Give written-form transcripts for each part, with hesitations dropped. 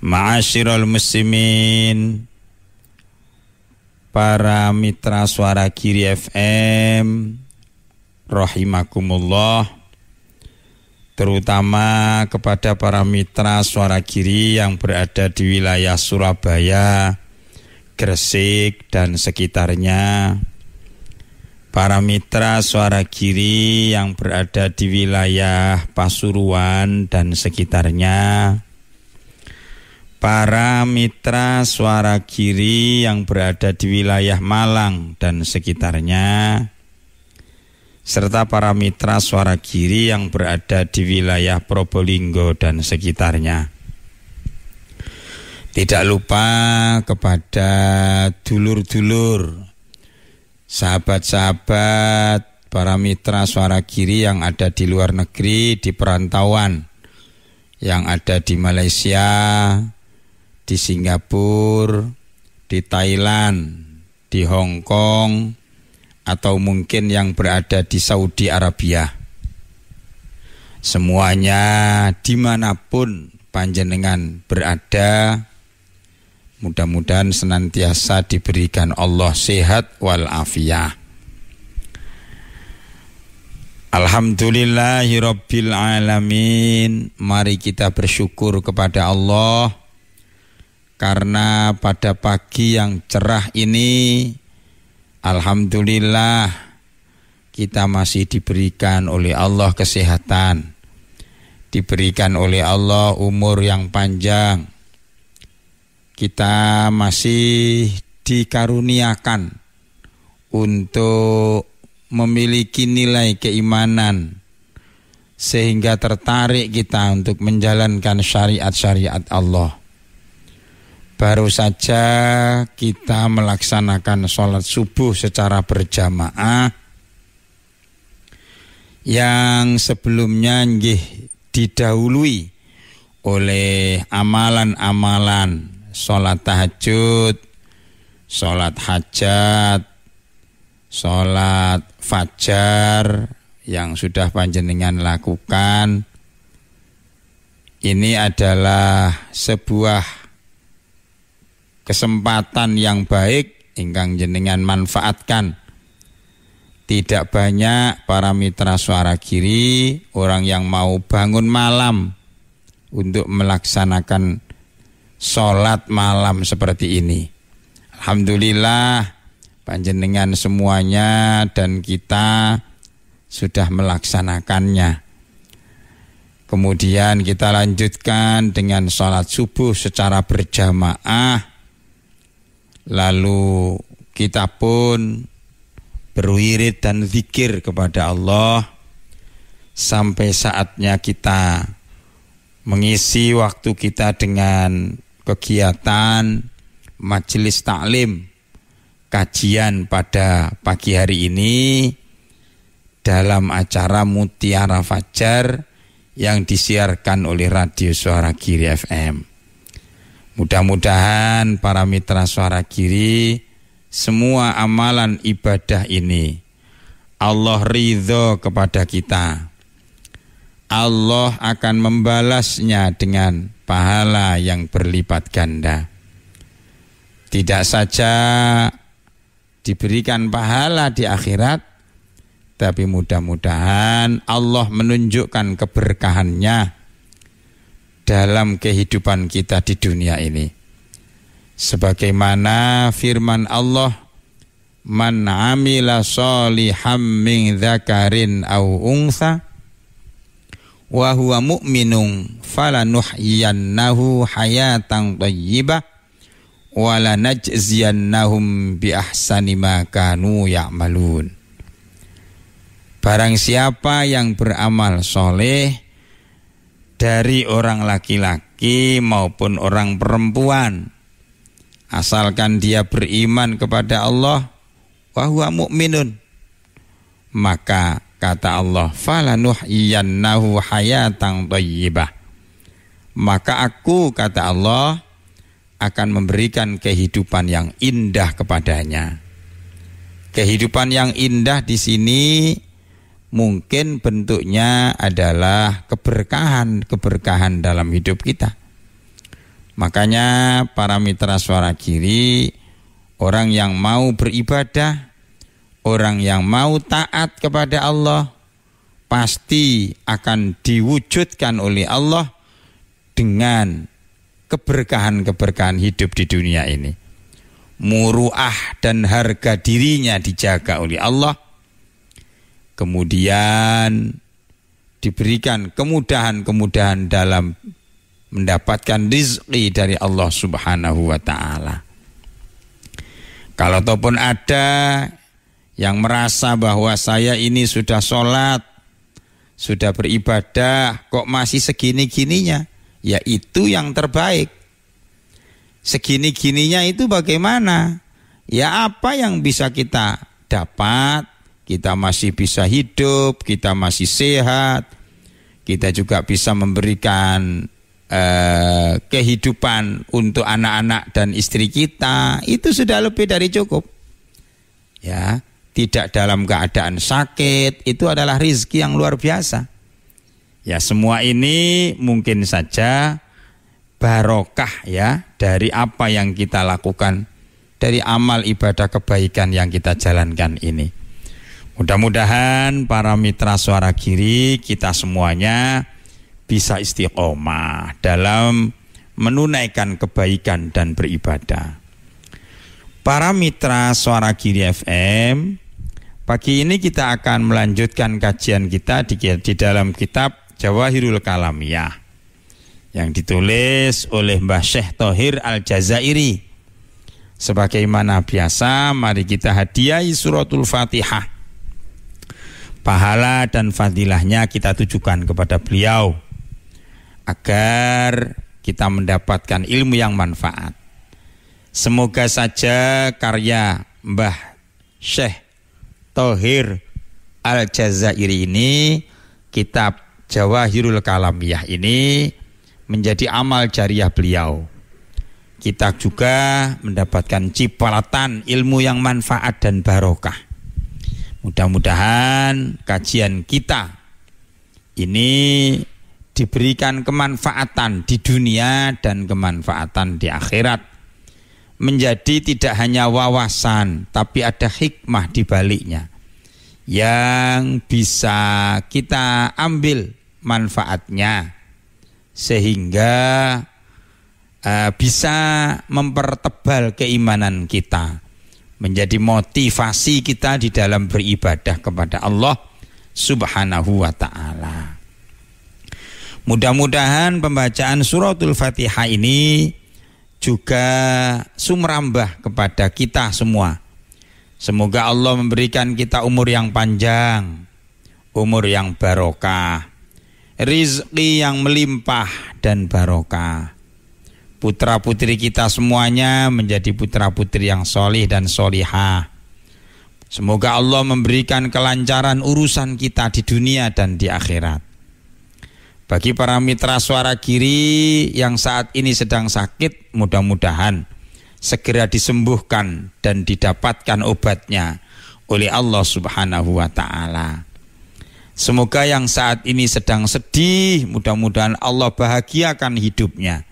Ma'asyiral muslimin, para mitra Suara Giri FM rahimakumullah, terutama kepada para mitra Suara Giri yang berada di wilayah Surabaya, Gresik dan sekitarnya, para mitra Suara Giri yang berada di wilayah Pasuruan dan sekitarnya, para mitra Suara Giri yang berada di wilayah Malang dan sekitarnya, serta para mitra Suara Giri yang berada di wilayah Probolinggo dan sekitarnya. Tidak lupa kepada dulur-dulur, sahabat-sahabat, para mitra Suara Giri yang ada di luar negeri, di perantauan, yang ada di Malaysia, di Singapura, di Thailand, di Hong Kong, atau mungkin yang berada di Saudi Arabia. Semuanya dimanapun panjenengan berada, mudah-mudahan senantiasa diberikan Allah sehat walafiat. Alhamdulillahirabbil alamin. Mari kita bersyukur kepada Allah karena pada pagi yang cerah ini, alhamdulillah, kita masih diberikan oleh Allah kesehatan, diberikan oleh Allah umur yang panjang. Kita masih dikaruniakan untuk memiliki nilai keimanan, sehingga tertarik kita untuk menjalankan syariat-syariat Allah. Baru saja kita melaksanakan sholat subuh secara berjamaah, yang sebelumnya didahului oleh amalan-amalan sholat tahajud, sholat hajat, sholat fajar yang sudah panjenengan lakukan. Ini adalah sebuah kesempatan yang baik ingkang jenengan manfaatkan. Tidak banyak para mitra Suara Giri orang yang mau bangun malam untuk melaksanakan sholat malam seperti ini. Alhamdulillah, panjenengan semuanya dan kita sudah melaksanakannya. Kemudian kita lanjutkan dengan sholat subuh secara berjamaah. Lalu kita pun berwirid dan zikir kepada Allah sampai saatnya kita mengisi waktu kita dengan kegiatan majelis taklim, kajian pada pagi hari ini dalam acara Mutiara Fajar yang disiarkan oleh Radio Suara Giri FM. Mudah-mudahan para mitra Suara Giri, semua amalan ibadah ini Allah ridho kepada kita. Allah akan membalasnya dengan pahala yang berlipat ganda. Tidak saja diberikan pahala di akhirat, tapi mudah-mudahan Allah menunjukkan keberkahannya dalam kehidupan kita di dunia ini. Sebagaimana firman Allah, man amila sholihan min dzakarin aw untha wa huwa mu'minun falanuhyiyannahu hayatan thayyibah wa lanajziyannahum bi ahsani ma kanu ya'malun. Barang siapa yang beramal soleh dari orang laki-laki maupun orang perempuan, asalkan dia beriman kepada Allah, wa huwa mu'minun, maka kata Allah, falanuhyiyannahu hayatan thayyibah, maka aku, kata Allah, akan memberikan kehidupan yang indah kepadanya. Kehidupan yang indah di sini mungkin bentuknya adalah keberkahan dalam hidup kita. Makanya para mitra Suara Kiri, orang yang mau beribadah, orang yang mau taat kepada Allah, pasti akan diwujudkan oleh Allah dengan keberkahan-keberkahan hidup di dunia ini. Muruah dan harga dirinya dijaga oleh Allah. Kemudian diberikan kemudahan-kemudahan dalam mendapatkan rizki dari Allah Subhanahu wa ta'ala. Kalau ataupun ada yang merasa bahwa saya ini sudah sholat, sudah beribadah, kok masih segini-gininya, ya itu yang terbaik. Segini-gininya itu bagaimana? Ya apa yang bisa kita dapat, kita masih bisa hidup, kita masih sehat, kita juga bisa memberikan kehidupan untuk anak-anak dan istri kita, itu sudah lebih dari cukup. Ya, tidak dalam keadaan sakit, itu adalah rizki yang luar biasa. Ya, semua ini mungkin saja barokah ya dari apa yang kita lakukan, dari amal ibadah kebaikan yang kita jalankan ini. Mudah-mudahan para mitra Suara Kiri, kita semuanya bisa istiqomah dalam menunaikan kebaikan dan beribadah. Para mitra Suara Kiri FM, pagi ini kita akan melanjutkan kajian kita di dalam kitab Jawahirul Kalamiyah yang ditulis oleh Mbah Syekh Thohir Al-Jazairi. Sebagaimana biasa, mari kita hadiahi suratul Fatihah. Pahala dan fadilahnya kita tujukan kepada beliau agar kita mendapatkan ilmu yang manfaat. Semoga saja karya Mbah Syekh Thohir Al-Jazairi ini, kitab Jawahirul Kalamiyah ini, menjadi amal jariah beliau. Kita juga mendapatkan cipratan ilmu yang manfaat dan barokah. Mudah-mudahan kajian kita ini diberikan kemanfaatan di dunia dan kemanfaatan di akhirat. Menjadi tidak hanya wawasan, tapi ada hikmah di baliknya yang bisa kita ambil manfaatnya, sehingga bisa mempertebal keimanan kita, menjadi motivasi kita di dalam beribadah kepada Allah Subhanahu wa ta'ala. Mudah-mudahan pembacaan suratul Fatihah ini juga sumrambah kepada kita semua. Semoga Allah memberikan kita umur yang panjang, umur yang barokah, rizki yang melimpah dan barokah. Putra-putri kita semuanya menjadi putra-putri yang solih dan solihah. Semoga Allah memberikan kelancaran urusan kita di dunia dan di akhirat. Bagi para mitra Suara Kiri yang saat ini sedang sakit, mudah-mudahan segera disembuhkan dan didapatkan obatnya oleh Allah Subhanahu wa ta'ala. Semoga yang saat ini sedang sedih, mudah-mudahan Allah bahagiakan hidupnya.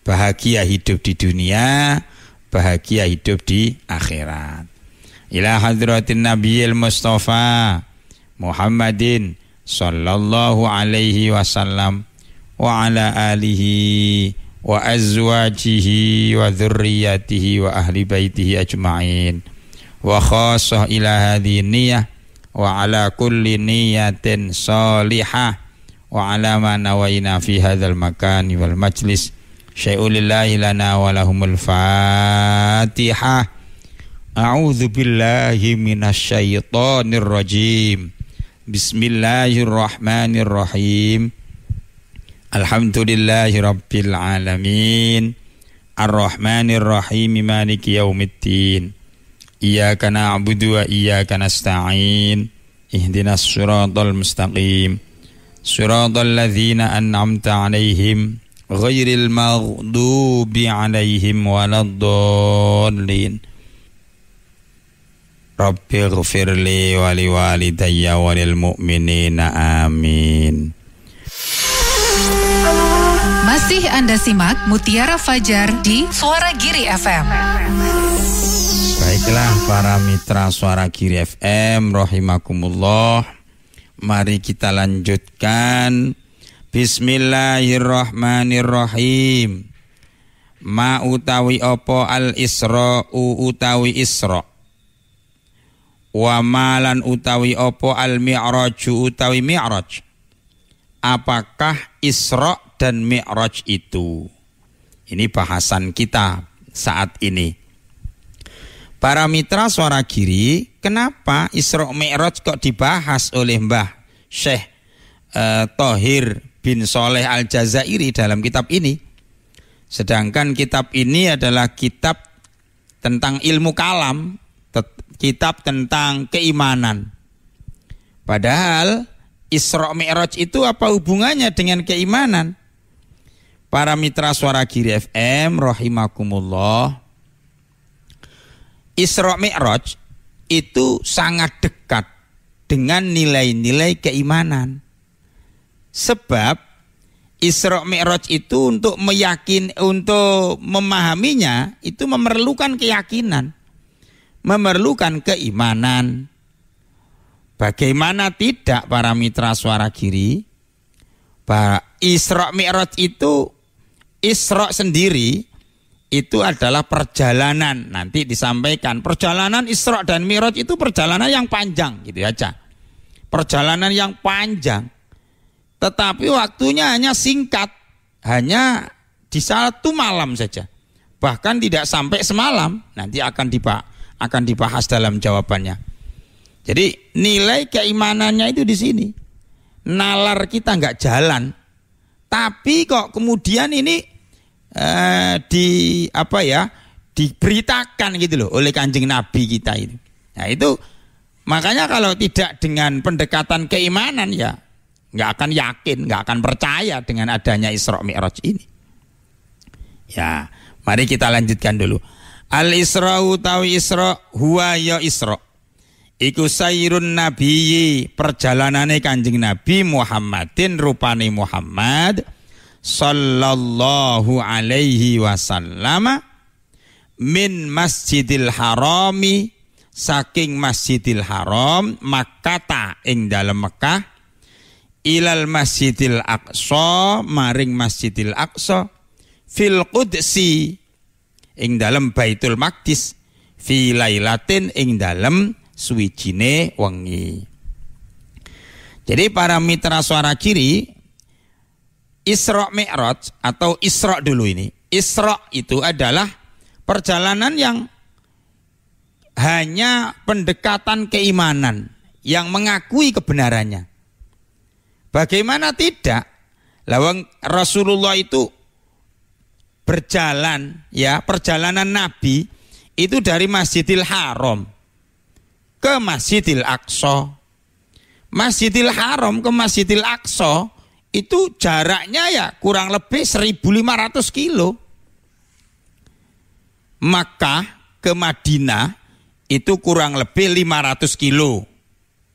Bahagia hidup di dunia, bahagia hidup di akhirat. Ila hadratin Nabiyil Mustafa Muhammadin sallallahu alaihi wasallam wa ala alihi wa azwajihi wa dhurriyyatihi wa ahli baitihi ajma'in wa khassah ila hadhihi niyyah wa ala kulli niyatin salihah wa ala ma nawaina fi hadzal makani wal majlis syai'ulillahi lana wa lahumul fatihah. A'udzu billahi minasyaitonir rajim. Bismillahirrahmanirrahim. Alhamdulillahi rabbil alamin. Ar-Rahmanirrahim, maliki yaumiddin. Iyyaka na'budu wa iyyaka nasta'in. Ihdinas siratal mustaqim. Siratal ladzina an'amta 'alaihim ghairil maghdubi 'alaihim waladdallin. Rabbighfirli wa liwalidayya wa lil mu'minina amin. Masih Anda simak Mutiara Fajar di Suara Giri FM. Baiklah para mitra Suara Giri FM rahimakumullah. Mari kita lanjutkan. Bismillahirrahmanirrahim. Ma utawi opo al isra'u utawi isra'. Wa malan utawi opo al mi'raju utawi mi'raj. Apakah isra' dan mi'raj itu? Ini bahasan kita saat ini. Para mitra Suara Giri, kenapa Isra' Mi'raj kok dibahas oleh Mbah Syekh Thohir bin Sholeh Al-Jazairi dalam kitab ini? Sedangkan kitab ini adalah kitab tentang ilmu kalam, kitab tentang keimanan. Padahal Isra' Mi'raj itu apa hubungannya dengan keimanan? Para mitra Suara Giri FM rahimakumullah, Isra' Mi'raj itu sangat dekat dengan nilai-nilai keimanan. Sebab Isra' Mi'raj itu untuk memahaminya itu memerlukan keyakinan, memerlukan keimanan. Bagaimana tidak para mitra Suara Giri? Isra' Mi'raj itu, Isra' sendiri itu adalah perjalanan. Nanti disampaikan perjalanan Isra' dan Mi'raj itu perjalanan yang panjang, gitu aja. Perjalanan yang panjang. Tetapi waktunya hanya singkat, hanya di satu malam saja. Bahkan tidak sampai semalam. Nanti akan dibahas dalam jawabannya. Jadi nilai keimanannya itu di sini. Nalar kita nggak jalan, tapi kok kemudian ini diberitakan gitu loh oleh Kanjeng Nabi kita itu. Nah itu makanya kalau tidak dengan pendekatan keimanan ya nggak akan yakin, nggak akan percaya dengan adanya Isra' Mi'raj ini. Ya, mari kita lanjutkan dulu. Al-Isra'u tawi Isra' huwa ya Isra'. Iku sayrun nabiyyi, perjalanane Kanjeng Nabi Muhammadin rupane Muhammad sallallahu alaihi wasallam min Masjidil Harami, saking Masjidil Haram Makkah ing dalem Mekah, ilal Masjidil Aqsa, maring Masjidil Aqsa, fil Qudsi, ing dalem Baitul Maqdis, fi lailatin, ing dalem suwijine wengi. Jadi para mitra Suara Giri, Isra' Mi'raj atau Isra' dulu ini. Isra' itu adalah perjalanan yang hanya pendekatan keimanan, yang mengakui kebenarannya. Bagaimana tidak? Lawang Rasulullah itu berjalan, ya, perjalanan Nabi itu dari Masjidil Haram ke Masjidil Aqsa. Masjidil Haram ke Masjidil Aqsa itu jaraknya ya kurang lebih 1.500 kilo. Makkah ke Madinah itu kurang lebih 500 kilo.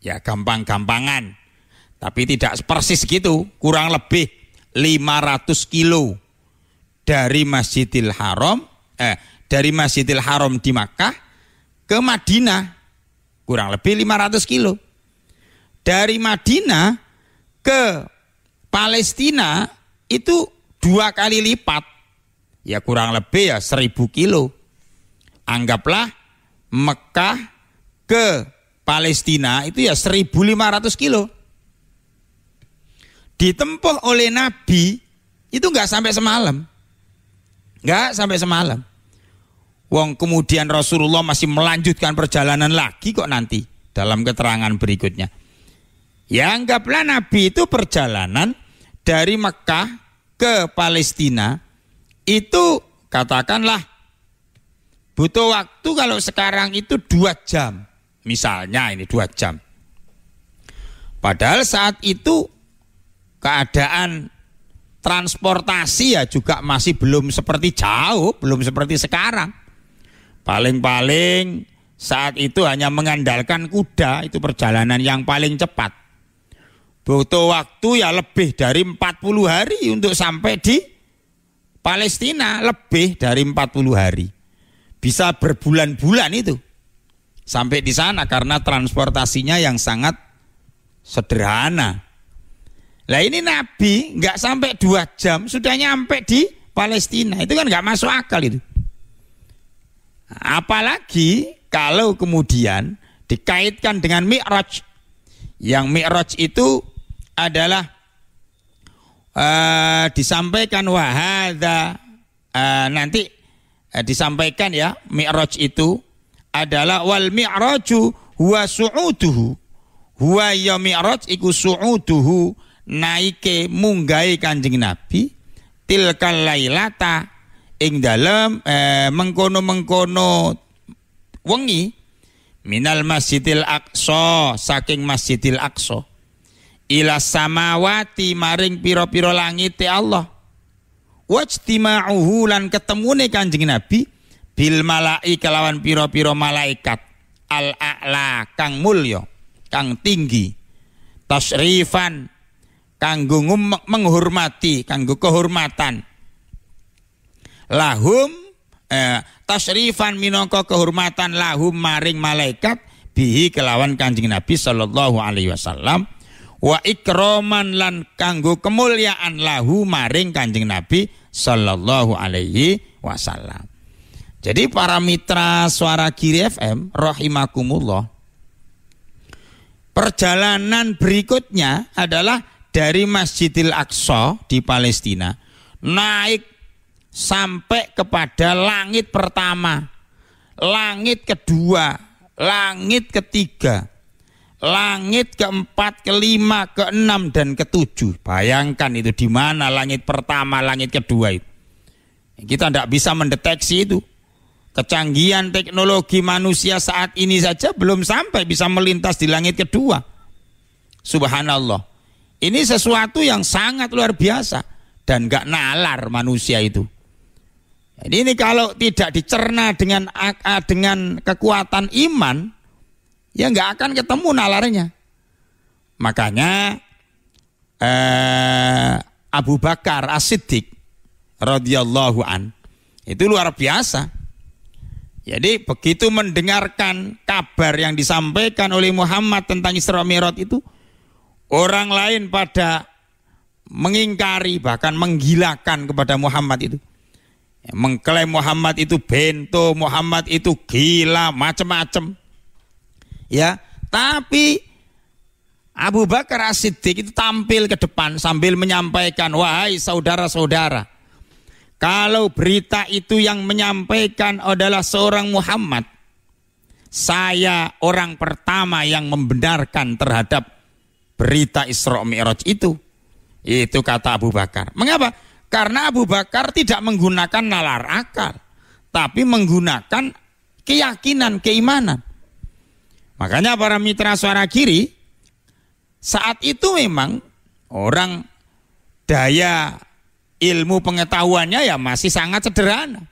Ya gampang-gampangan. Tapi tidak persis gitu, kurang lebih 500 kilo dari Masjidil Haram, dari Masjidil Haram di Makkah ke Madinah. Kurang lebih 500 kilo. Dari Madinah ke Palestina itu 2 kali lipat. Ya kurang lebih ya 1.000 kilo. Anggaplah Mekah ke Palestina itu ya 1.500 kilo. Ditempuh oleh Nabi itu nggak sampai semalam. Nggak sampai semalam. Wong kemudian Rasulullah masih melanjutkan perjalanan lagi kok nanti dalam keterangan berikutnya. Ya anggaplah Nabi itu perjalanan dari Mekah ke Palestina itu katakanlah butuh waktu kalau sekarang itu 2 jam. Misalnya ini 2 jam. Padahal saat itu keadaan transportasi ya juga masih belum seperti jauh, belum seperti sekarang. Paling-paling saat itu hanya mengandalkan kuda, itu perjalanan yang paling cepat. Butuh waktu ya lebih dari 40 hari untuk sampai di Palestina lebih dari 40 hari. Bisa berbulan-bulan itu sampai di sana karena transportasinya yang sangat sederhana. Lah ini Nabi nggak sampai 2 jam sudah nyampe di Palestina. Itu kan nggak masuk akal itu. Apalagi kalau kemudian dikaitkan dengan Mi'raj. Yang Mi'raj itu adalah disampaikan wahada nanti disampaikan ya, Mi'raj itu adalah wal mi'raju huwa su'uduhu. Huwa ya Mi'raj iku su'uduhu, naike munggahe Kanjeng Nabi tilkal lailata ing dalem mengkono-mengkono wengi minal Masjidil Aqsa, saking Masjidil Aqsa ila samawati maring pira-pira langit Allah wajtima'uhu lan ketemune Kanjeng Nabi bil malai kelawan pira-pira malaikat al a'la kang mulya kang tinggi tasrifan kanggo menghormati, kanggo kehormatan. Lahum tasrifan minangka kehormatan lahum maring malaikat bihi kelawan Kanjeng Nabi sallallahu alaihi wasallam wa ikraman lan kanggo kemuliaan lahu maring Kanjeng Nabi sallallahu alaihi wasallam. Jadi para mitra Suara Giri FM rahimakumullah, perjalanan berikutnya adalah dari Masjidil Aqsa di Palestina naik sampai kepada langit pertama, langit kedua, langit ketiga, langit keempat, kelima, keenam, dan ketujuh. Bayangkan itu di mana langit pertama, langit kedua itu. Kita tidak bisa mendeteksi itu. Kecanggihan teknologi manusia saat ini saja belum sampai bisa melintas di langit kedua. Subhanallah. Ini sesuatu yang sangat luar biasa dan gak nalar manusia itu. Jadi ini kalau tidak dicerna dengan kekuatan iman, ya gak akan ketemu nalarnya. Makanya Abu Bakar As-Siddiq radhiyallahu an itu luar biasa. Jadi begitu mendengarkan kabar yang disampaikan oleh Muhammad tentang Isra Mi'raj itu, orang lain pada mengingkari, bahkan menggilakan kepada Muhammad itu. Mengklaim Muhammad itu bento, Muhammad itu gila, macam-macam. Ya, tapi Abu Bakar As-Siddiq itu tampil ke depan sambil menyampaikan, wahai saudara-saudara, kalau berita itu yang menyampaikan adalah seorang Muhammad, saya orang pertama yang membenarkan terhadap berita Isra Mi'raj itu. Itu kata Abu Bakar. Mengapa? Karena Abu Bakar tidak menggunakan nalar akal, tapi menggunakan keyakinan, keimanan. Makanya para mitra Suara Giri, saat itu memang orang daya ilmu pengetahuannya ya masih sangat sederhana.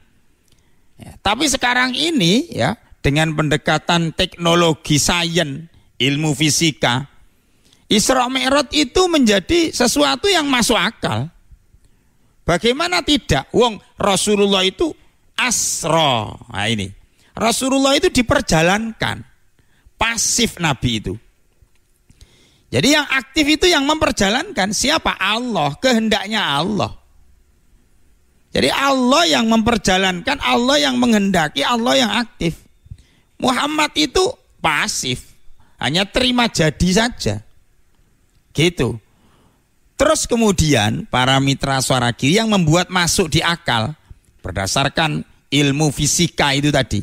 Ya, tapi sekarang ini ya dengan pendekatan teknologi sains, ilmu fisika, Isra Mi'raj itu menjadi sesuatu yang masuk akal. Bagaimana tidak? Wong Rasulullah itu asra. Nah ini, Rasulullah itu diperjalankan. Pasif Nabi itu. Jadi yang aktif itu yang memperjalankan siapa? Allah, kehendaknya Allah. Jadi Allah yang memperjalankan, Allah yang menghendaki, Allah yang aktif. Muhammad itu pasif, hanya terima jadi saja. Gitu. Terus kemudian para mitra Suara Giri yang membuat masuk di akal berdasarkan ilmu fisika itu tadi,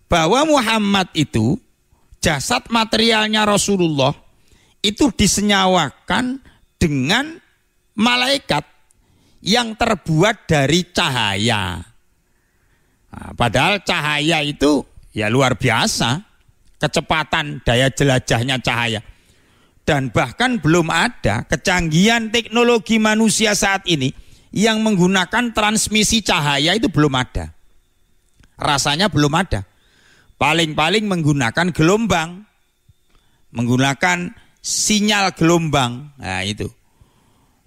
bahwa Muhammad itu jasad materialnya Rasulullah itu disenyawakan dengan malaikat yang terbuat dari cahaya. Nah, padahal cahaya itu ya luar biasa, kecepatan daya jelajahnya cahaya. Dan bahkan belum ada kecanggihan teknologi manusia saat ini yang menggunakan transmisi cahaya, itu belum ada. Rasanya belum ada. Paling-paling menggunakan gelombang, menggunakan sinyal gelombang. Nah itu.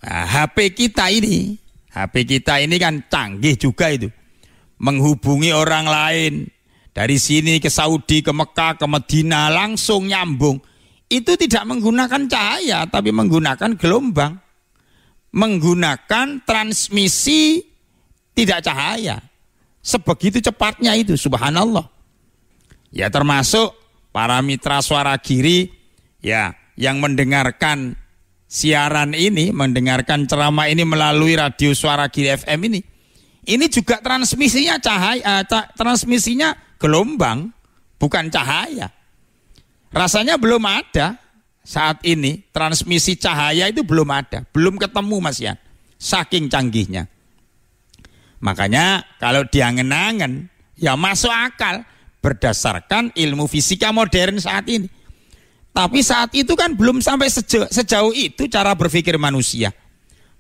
Nah, HP kita ini, HP kita ini kan canggih juga itu. Menghubungi orang lain. Dari sini ke Saudi, ke Mekah, ke Medina, langsung nyambung. Itu tidak menggunakan cahaya, tapi menggunakan gelombang. Menggunakan transmisi tidak cahaya. Sebegitu cepatnya itu, subhanallah. Ya termasuk para mitra suara giri ya yang mendengarkan siaran ini, mendengarkan ceramah ini melalui radio Suara Giri FM ini. Ini juga transmisinya cahaya, transmisinya gelombang, bukan cahaya. Rasanya belum ada saat ini, transmisi cahaya itu belum ada, belum ketemu Mas Yan, saking canggihnya. Makanya kalau diangen-angen, ya masuk akal berdasarkan ilmu fisika modern saat ini. Tapi saat itu kan belum sampai sejauh itu cara berpikir manusia.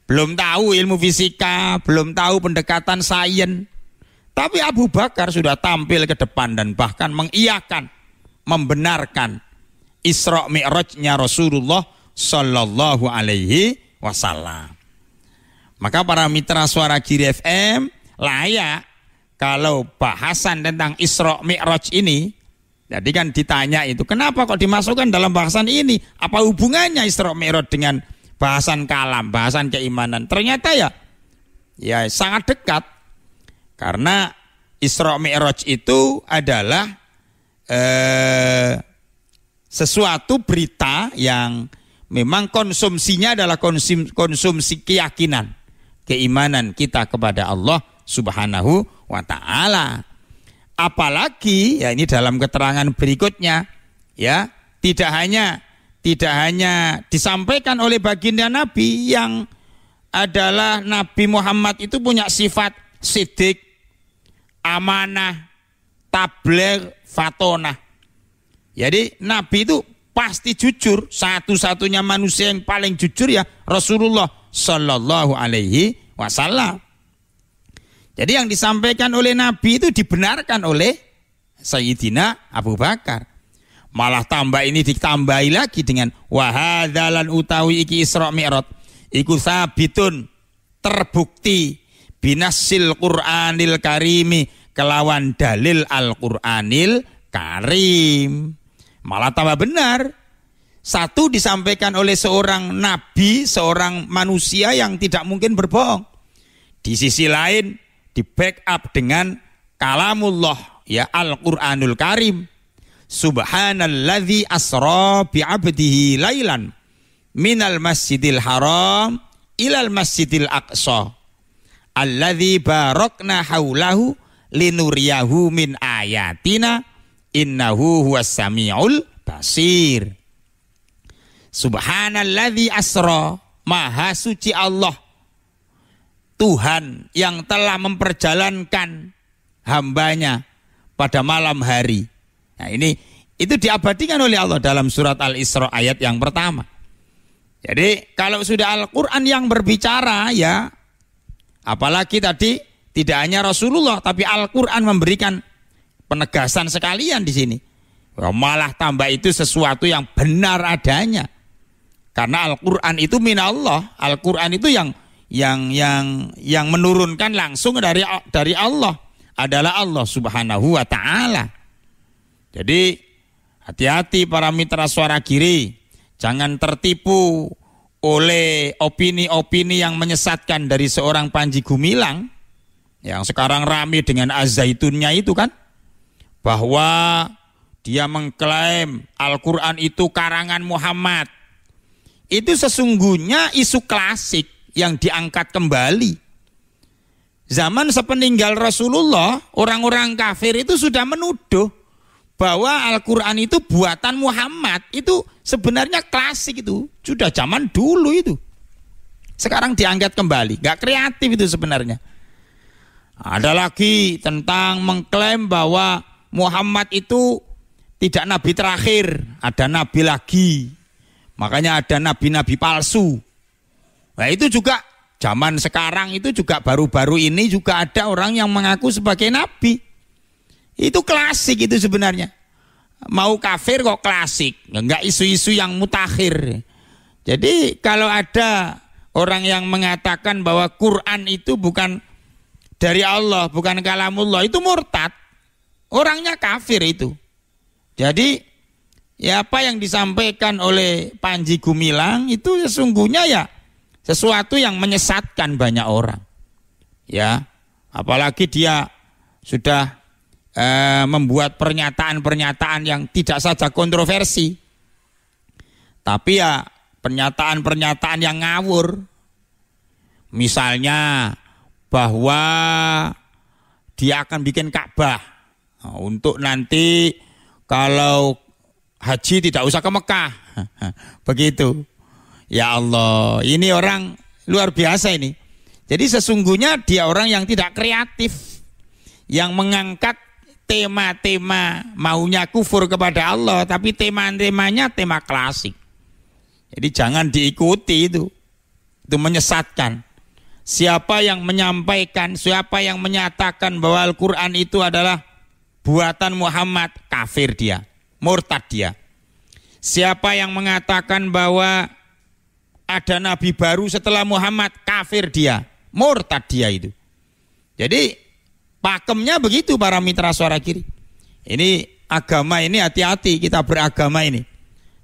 Belum tahu ilmu fisika, belum tahu pendekatan sains. Tapi Abu Bakar sudah tampil ke depan dan bahkan mengiyakan, membenarkan Isra Mi'rajnya Rasulullah Sallallahu Alaihi Wasallam. Maka para mitra Suara Giri FM layak kalau bahasan tentang Isra Mi'raj ini. Jadi kan ditanya itu, kenapa kok dimasukkan dalam bahasan ini? Apa hubungannya Isra Mi'raj dengan bahasan kalam, bahasan keimanan? Ternyata ya sangat dekat. Karena Isra Mi'raj itu adalah sesuatu berita yang memang konsumsinya adalah konsumsi keyakinan, keimanan kita kepada Allah Subhanahu wa ta'ala. Apalagi ya ini dalam keterangan berikutnya ya tidak hanya disampaikan oleh baginda Nabi yang adalah Nabi Muhammad itu punya sifat sidik, amanah, tabligh, fatonah. Jadi Nabi itu pasti jujur, satu-satunya manusia yang paling jujur ya Rasulullah Sallallahu Alaihi Wasallam. Jadi yang disampaikan oleh Nabi itu dibenarkan oleh Sayyidina Abu Bakar. Malah tambah ini ditambahi lagi dengan wahadzalan utawi iki Isra Mi'raj iku sabitun terbukti binasil Qur'anil Karimi kelawan dalil Al-Qur'anil Karim. Malah tambah benar. Satu disampaikan oleh seorang nabi, seorang manusia yang tidak mungkin berbohong. Di sisi lain di backup dengan kalamullah ya Al-Qur'anul Karim. Subhanalladzi asra bi'abdihi lailan minal masjidil haram ilal masjidil aqsa alladzi barakna haulahu linuriyahu min ayatina innahu huwas samiul basir. Subhanalladzi asra, maha suci Allah Tuhan yang telah memperjalankan hambanya pada malam hari. Nah itu diabadikan oleh Allah dalam surat Al-Isra ayat yang pertama. Jadi kalau sudah Al-Quran yang berbicara ya, apalagi tadi tidak hanya Rasulullah tapi Al-Quran memberikan penegasan sekalian di sini. Malah tambah itu sesuatu yang benar adanya. Karena Al-Quran itu minallah, Al-Quran itu yang menurunkan langsung dari Allah adalah Allah Subhanahu wa ta'ala. Jadi hati-hati para mitra Suara Giri, jangan tertipu oleh opini-opini yang menyesatkan dari seorang Panji Gumilang yang sekarang rame dengan Az-Zaitunnya itu kan, bahwa dia mengklaim Al-Quran itu karangan Muhammad. Itu sesungguhnya isu klasik yang diangkat kembali. Zaman sepeninggal Rasulullah, orang-orang kafir itu sudah menuduh bahwa Al-Quran itu buatan Muhammad. Itu sebenarnya klasik, itu sudah zaman dulu itu. Sekarang diangkat kembali, gak kreatif itu sebenarnya. Ada lagi tentang mengklaim bahwa Muhammad itu tidak nabi terakhir, ada nabi lagi. Makanya ada nabi-nabi palsu. Nah itu juga zaman sekarang itu juga baru-baru ini juga ada orang yang mengaku sebagai nabi. Itu klasik itu sebenarnya. Mau kafir kok klasik, enggak isu-isu yang mutakhir. Jadi kalau ada orang yang mengatakan bahwa Quran itu bukan dari Allah, bukan kalamullah, itu murtad. Orangnya kafir itu. Jadi ya apa yang disampaikan oleh Panji Gumilang itu sesungguhnya ya sesuatu yang menyesatkan banyak orang. Ya, apalagi dia sudah membuat pernyataan-pernyataan yang tidak saja kontroversi, tapi ya pernyataan-pernyataan yang ngawur. Misalnya bahwa dia akan bikin Ka'bah untuk nanti kalau haji tidak usah ke Mekah. Begitu. Ya Allah, ini orang luar biasa ini. Jadi sesungguhnya dia orang yang tidak kreatif, yang mengangkat tema-tema maunya kufur kepada Allah, tapi tema-temanya tema klasik. Jadi jangan diikuti itu menyesatkan. Siapa yang menyampaikan, siapa yang menyatakan bahwa Al-Quran itu adalah buatan Muhammad, kafir dia, murtad dia. Siapa yang mengatakan bahwa ada nabi baru setelah Muhammad, kafir dia, murtad dia itu. Jadi pakemnya begitu para mitra suara kiri. Ini agama ini hati-hati kita beragama ini.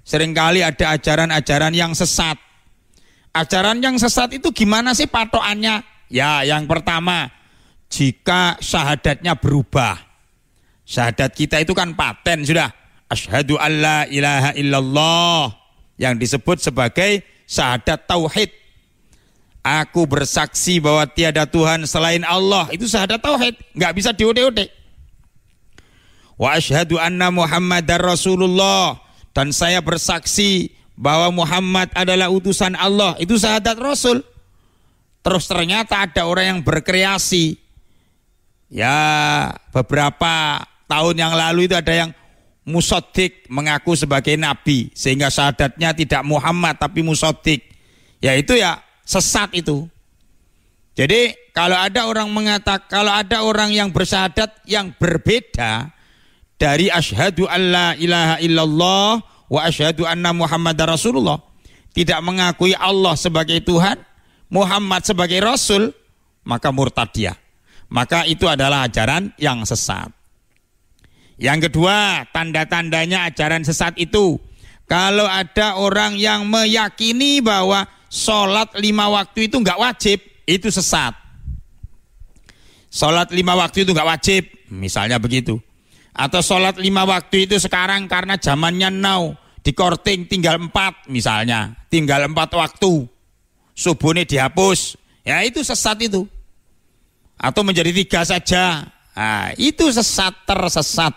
Seringkali ada ajaran-ajaran yang sesat. Ajaran yang sesat itu gimana sih patokannya? Ya, yang pertama, jika syahadatnya berubah. Syahadat kita itu kan paten sudah. Asyhadu alla ilaha illallah, yang disebut sebagai syahadat tauhid. Aku bersaksi bahwa tiada Tuhan selain Allah, itu syahadat tauhid, nggak bisa diode-ode. Wa asyhadu anna Muhammadar Rasulullah, dan saya bersaksi bahwa Muhammad adalah utusan Allah, itu syahadat Rasul. Terus ternyata ada orang yang berkreasi. Ya, beberapa tahun yang lalu itu ada yang musaddiq, mengaku sebagai nabi, sehingga syahadatnya tidak Muhammad tapi musaddiq. Ya itu ya sesat itu. Jadi kalau ada orang mengatakan, kalau ada orang yang bersyahadat yang berbeda dari asyhadu alla ilaha illallah wa asyhadu anna Muhammadar Rasulullah, tidak mengakui Allah sebagai Tuhan, Muhammad sebagai Rasul, maka murtad dia. Maka itu adalah ajaran yang sesat. Yang kedua, tanda-tandanya ajaran sesat itu, kalau ada orang yang meyakini bahwa sholat 5 waktu itu enggak wajib, itu sesat. Sholat 5 waktu itu enggak wajib, misalnya begitu. Atau sholat 5 waktu itu sekarang karena zamannya now, di korting tinggal 4 misalnya, tinggal 4 waktu, subuhnya dihapus, ya itu sesat itu. Atau menjadi 3 saja, nah, itu sesat, tersesat,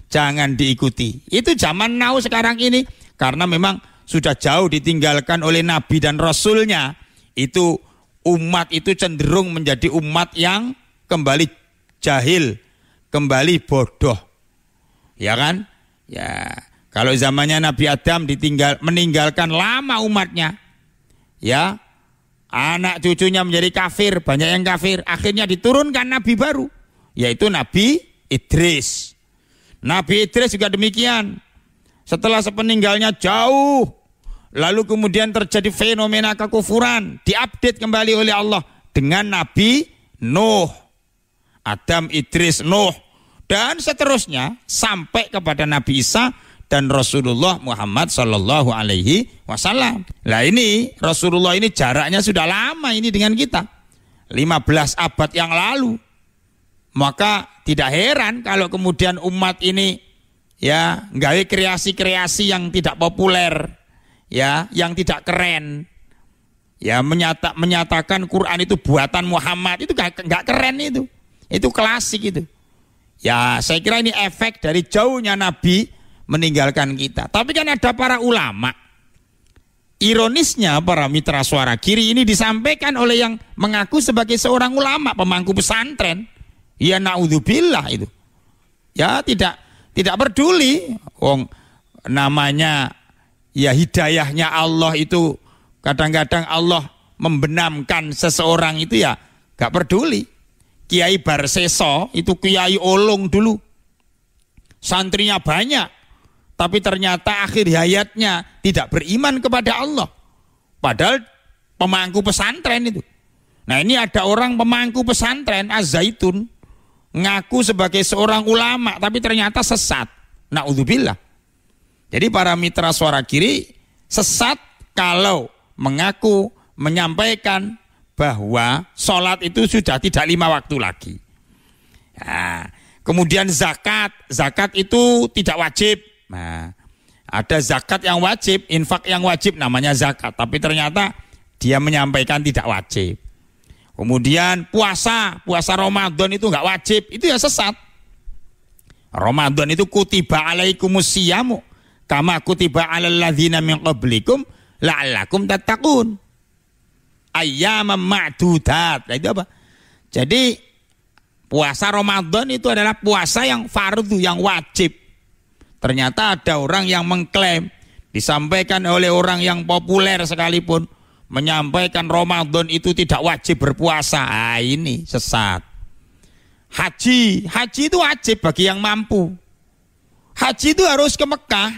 jangan diikuti. Itu zaman now sekarang ini, karena memang sudah jauh ditinggalkan oleh Nabi dan Rasulnya. Itu umat itu cenderung menjadi umat yang kembali jahil, kembali bodoh. Ya kan? Ya, kalau zamannya Nabi Adam meninggalkan lama umatnya, ya, anak cucunya menjadi kafir, banyak yang kafir. Akhirnya diturunkan Nabi baru, yaitu Nabi Idris. Nabi Idris juga demikian. Setelah sepeninggalnya jauh, lalu kemudian terjadi fenomena kekufuran, diupdate kembali oleh Allah dengan Nabi Nuh. Adam, Idris, Nuh, dan seterusnya sampai kepada Nabi Isa dan Rasulullah Muhammad Sallallahu Alaihi Wasallam. Nah ini Rasulullah ini jaraknya sudah lama ini dengan kita, 15 abad yang lalu. Maka tidak heran kalau kemudian umat ini ya nggawe kreasi-kreasi yang tidak populer, ya, yang tidak keren, ya, menyatakan Quran itu buatan Muhammad, itu nggak keren itu klasik itu. Ya saya kira ini efek dari jauhnya Nabi meninggalkan kita. Tapi kan ada para ulama. Ironisnya para mitra suara kiri ini disampaikan oleh yang mengaku sebagai seorang ulama, pemangku pesantren. Ya naudzubillah itu. Ya tidak peduli. Wong namanya ya hidayahnya Allah itu, kadang-kadang Allah membenamkan seseorang itu ya gak peduli. Kiai Barseso itu kiai olong dulu, santrinya banyak, tapi ternyata akhir hayatnya tidak beriman kepada Allah. Padahal pemangku pesantren itu. Nah ini ada orang pemangku pesantren Az-Zaitun ngaku sebagai seorang ulama tapi ternyata sesat. Na'udzubillah. Jadi para mitra Suara Kiri sesat kalau mengaku menyampaikan bahwa sholat itu sudah tidak 5 waktu lagi. Nah, kemudian zakat itu tidak wajib. Nah, ada zakat yang wajib, infak yang wajib namanya zakat, tapi ternyata dia menyampaikan tidak wajib. Kemudian puasa Ramadan itu enggak wajib, itu ya sesat. Ramadan itu kutiba alaikumus siyamu kama kutiba alal ladzina min qablikum la'allakum tattaqun. Ayyaman ma'dudat. Nah, itu apa? Jadi puasa Ramadan itu adalah puasa yang fardu, yang wajib. Ternyata ada orang yang mengklaim, disampaikan oleh orang yang populer sekalipun, menyampaikan Ramadan itu tidak wajib berpuasa. Ah, ini sesat. Haji itu wajib bagi yang mampu. Haji itu harus ke Mekah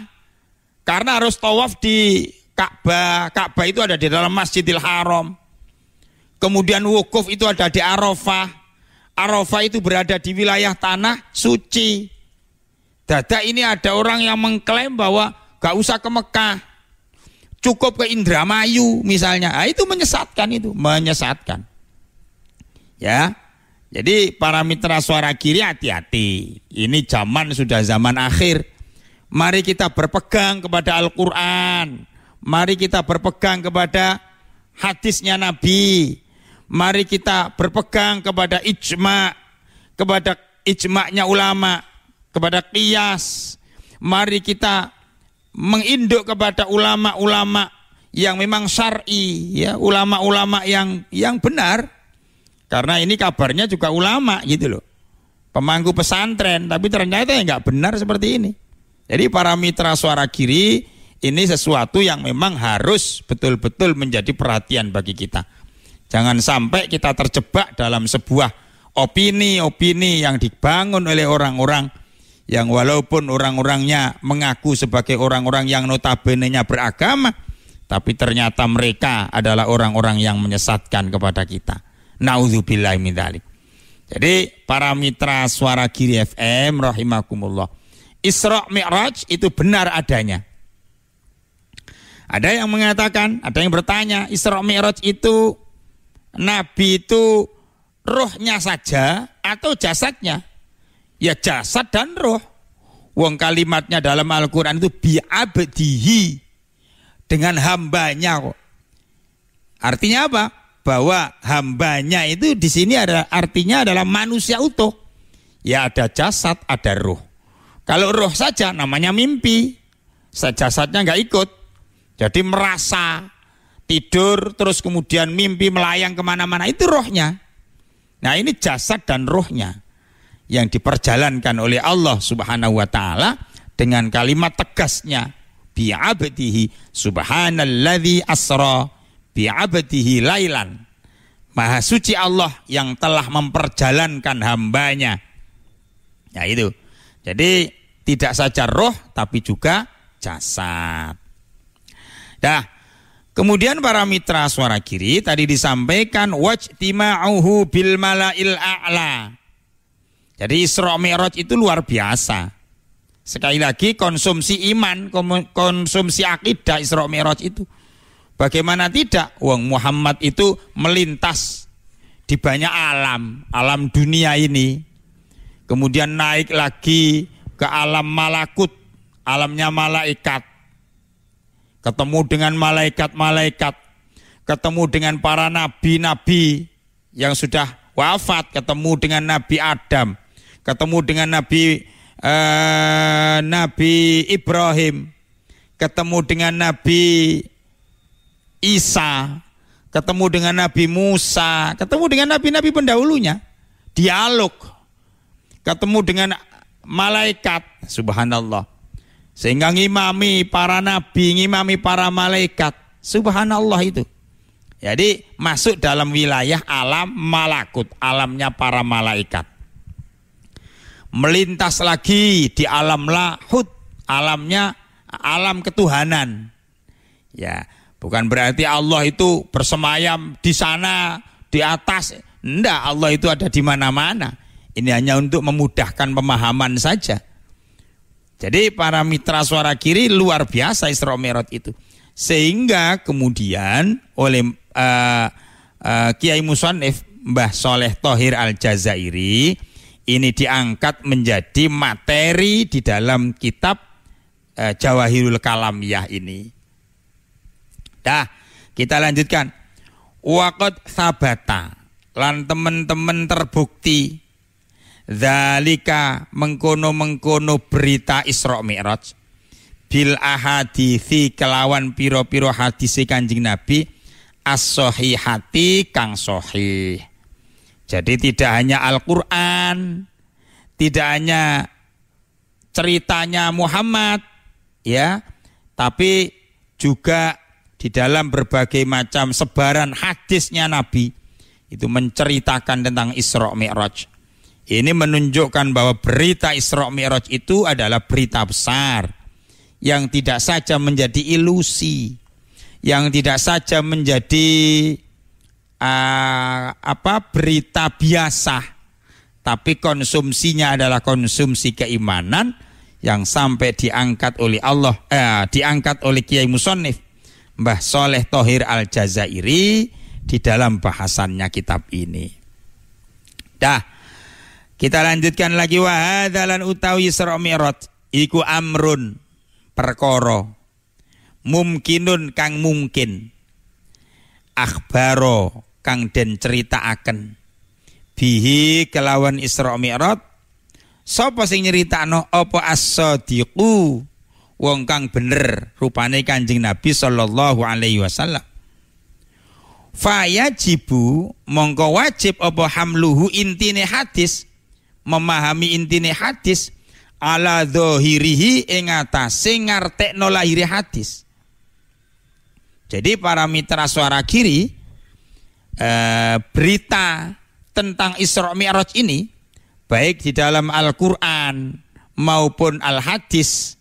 karena harus tawaf di Ka'bah. Ka'bah itu ada di dalam Masjidil Haram. Kemudian wukuf itu ada di Arafah. Arafah itu berada di wilayah tanah suci. Dada ini ada orang yang mengklaim bahwa gak usah ke Mekah, cukup ke Indramayu misalnya. Nah, itu menyesatkan, menyesatkan. Ya, jadi para mitra Suara Kiri hati-hati. Ini sudah zaman akhir. Mari kita berpegang kepada Al-Quran. Mari kita berpegang kepada hadisnya Nabi. Mari kita berpegang kepada kepada ijma'nya ulama, kepada qiyas. Mari kita menginduk kepada ulama-ulama yang memang syar'i, ya, ulama-ulama yang benar. Karena ini kabarnya juga ulama gitu loh, pemangku pesantren, tapi ternyata nggak benar seperti ini. Jadi para mitra Suara Kiri, ini sesuatu yang memang harus betul-betul menjadi perhatian bagi kita. Jangan sampai kita terjebak dalam sebuah opini-opini yang dibangun oleh orang-orang yang walaupun orang-orangnya mengaku sebagai orang-orang yang notabene-nya beragama, tapi ternyata mereka adalah orang-orang yang menyesatkan kepada kita. Na'udzubillahi min dzalik. Jadi para mitra Suara Kiri FM rahimakumullah, Isra Mi'raj itu benar adanya. Ada yang mengatakan, ada yang bertanya, Isra Mi'raj itu Nabi itu rohnya saja atau jasadnya? Ya jasad dan roh. Wong kalimatnya dalam Al-Quran itu bi'abdihi, dengan hambanya kok. Artinya apa? Bahwa hambanya itu di sini ada artinya adalah manusia utuh. Ya ada jasad, ada roh. Kalau roh saja namanya mimpi, jasadnya nggak ikut. Jadi merasa tidur terus kemudian mimpi melayang kemana-mana, itu rohnya. Nah ini jasad dan rohnya yang diperjalankan oleh Allah Subhanahu wa ta'ala dengan kalimat tegasnya bi'abdihi subhanalladzi asra bi'abdihi lailan. Maha suci Allah yang telah memperjalankan hambanya. Ya itu. Jadi tidak saja roh tapi juga jasad. Nah, kemudian para mitra Suara Kiri tadi disampaikan wajtima'uhu bil mala'il a'la. Jadi Isra Mi'raj itu luar biasa. Sekali lagi konsumsi iman, konsumsi akidah Isra Mi'raj itu. Bagaimana tidak? Wong Muhammad itu melintas di banyak alam dunia ini. Kemudian naik lagi ke alam malakut, alamnya malaikat. Ketemu dengan malaikat-malaikat, ketemu dengan para nabi-nabi yang sudah wafat, ketemu dengan Nabi Adam, ketemu dengan Nabi Ibrahim, ketemu dengan Nabi Isa, ketemu dengan Nabi Musa, ketemu dengan nabi-nabi pendahulunya, dialog, ketemu dengan malaikat, subhanallah. Sehingga ngimami para nabi, ngimami para malaikat. Subhanallah itu. Jadi masuk dalam wilayah alam malakut, alamnya para malaikat. Melintas lagi di alam lahut, alamnya alam ketuhanan. Ya, Bukan berarti Allah itu bersemayam di sana, di atas. Enggak, Allah itu ada di mana-mana. Ini hanya untuk memudahkan pemahaman saja. Jadi para mitra Suara Kiri luar biasa Isra Mi'raj itu. Sehingga kemudian oleh Kiai Musannif Mbah Soleh Thohir Al-Jazairi ini diangkat menjadi materi di dalam kitab Jawahirul Kalamiyah ini. Dah, kita lanjutkan. Waqad sabata lan teman-teman terbukti zalika mengkono-mengkono berita Isra Mi'raj bil ahadithi kelawan piro-piro hadisi Kanjeng Nabi as-sahihati kang sahih. Jadi tidak hanya Al-Qur'an, tidak hanya ceritanya Muhammad ya, tapi juga di dalam berbagai macam sebaran hadisnya Nabi itu menceritakan tentang Isra Mi'raj. Ini menunjukkan bahwa berita Isra Mi'raj itu adalah berita besar yang tidak saja menjadi ilusi, yang tidak saja menjadi berita biasa, tapi konsumsinya adalah konsumsi keimanan yang sampai diangkat oleh diangkat oleh Kiai Musannif Mbah Soleh Thohir Al-Jazairi di dalam bahasannya kitab ini. Dah, kita lanjutkan lagi. Wa hadzalan utawi Isra Mi'raj iku amrun perkara mumkinun kang mungkin akhbaro kang den ceritaaken bihi kelawan Isra Mi'raj sapa sing nyeritakno apa as-sadiqu wong kang bener rupane Kanjeng Nabi sallallahu alaihi wasallam. Fayajibu mongko wajib apa hamluhu intine hadis, memahami intine hadis ala dzahirihi ing atase ngartekno lahire hadis. Jadi para mitra Suara Kiri, berita tentang Isra Mi'raj ini baik di dalam Al-Qur'an maupun Al-Hadis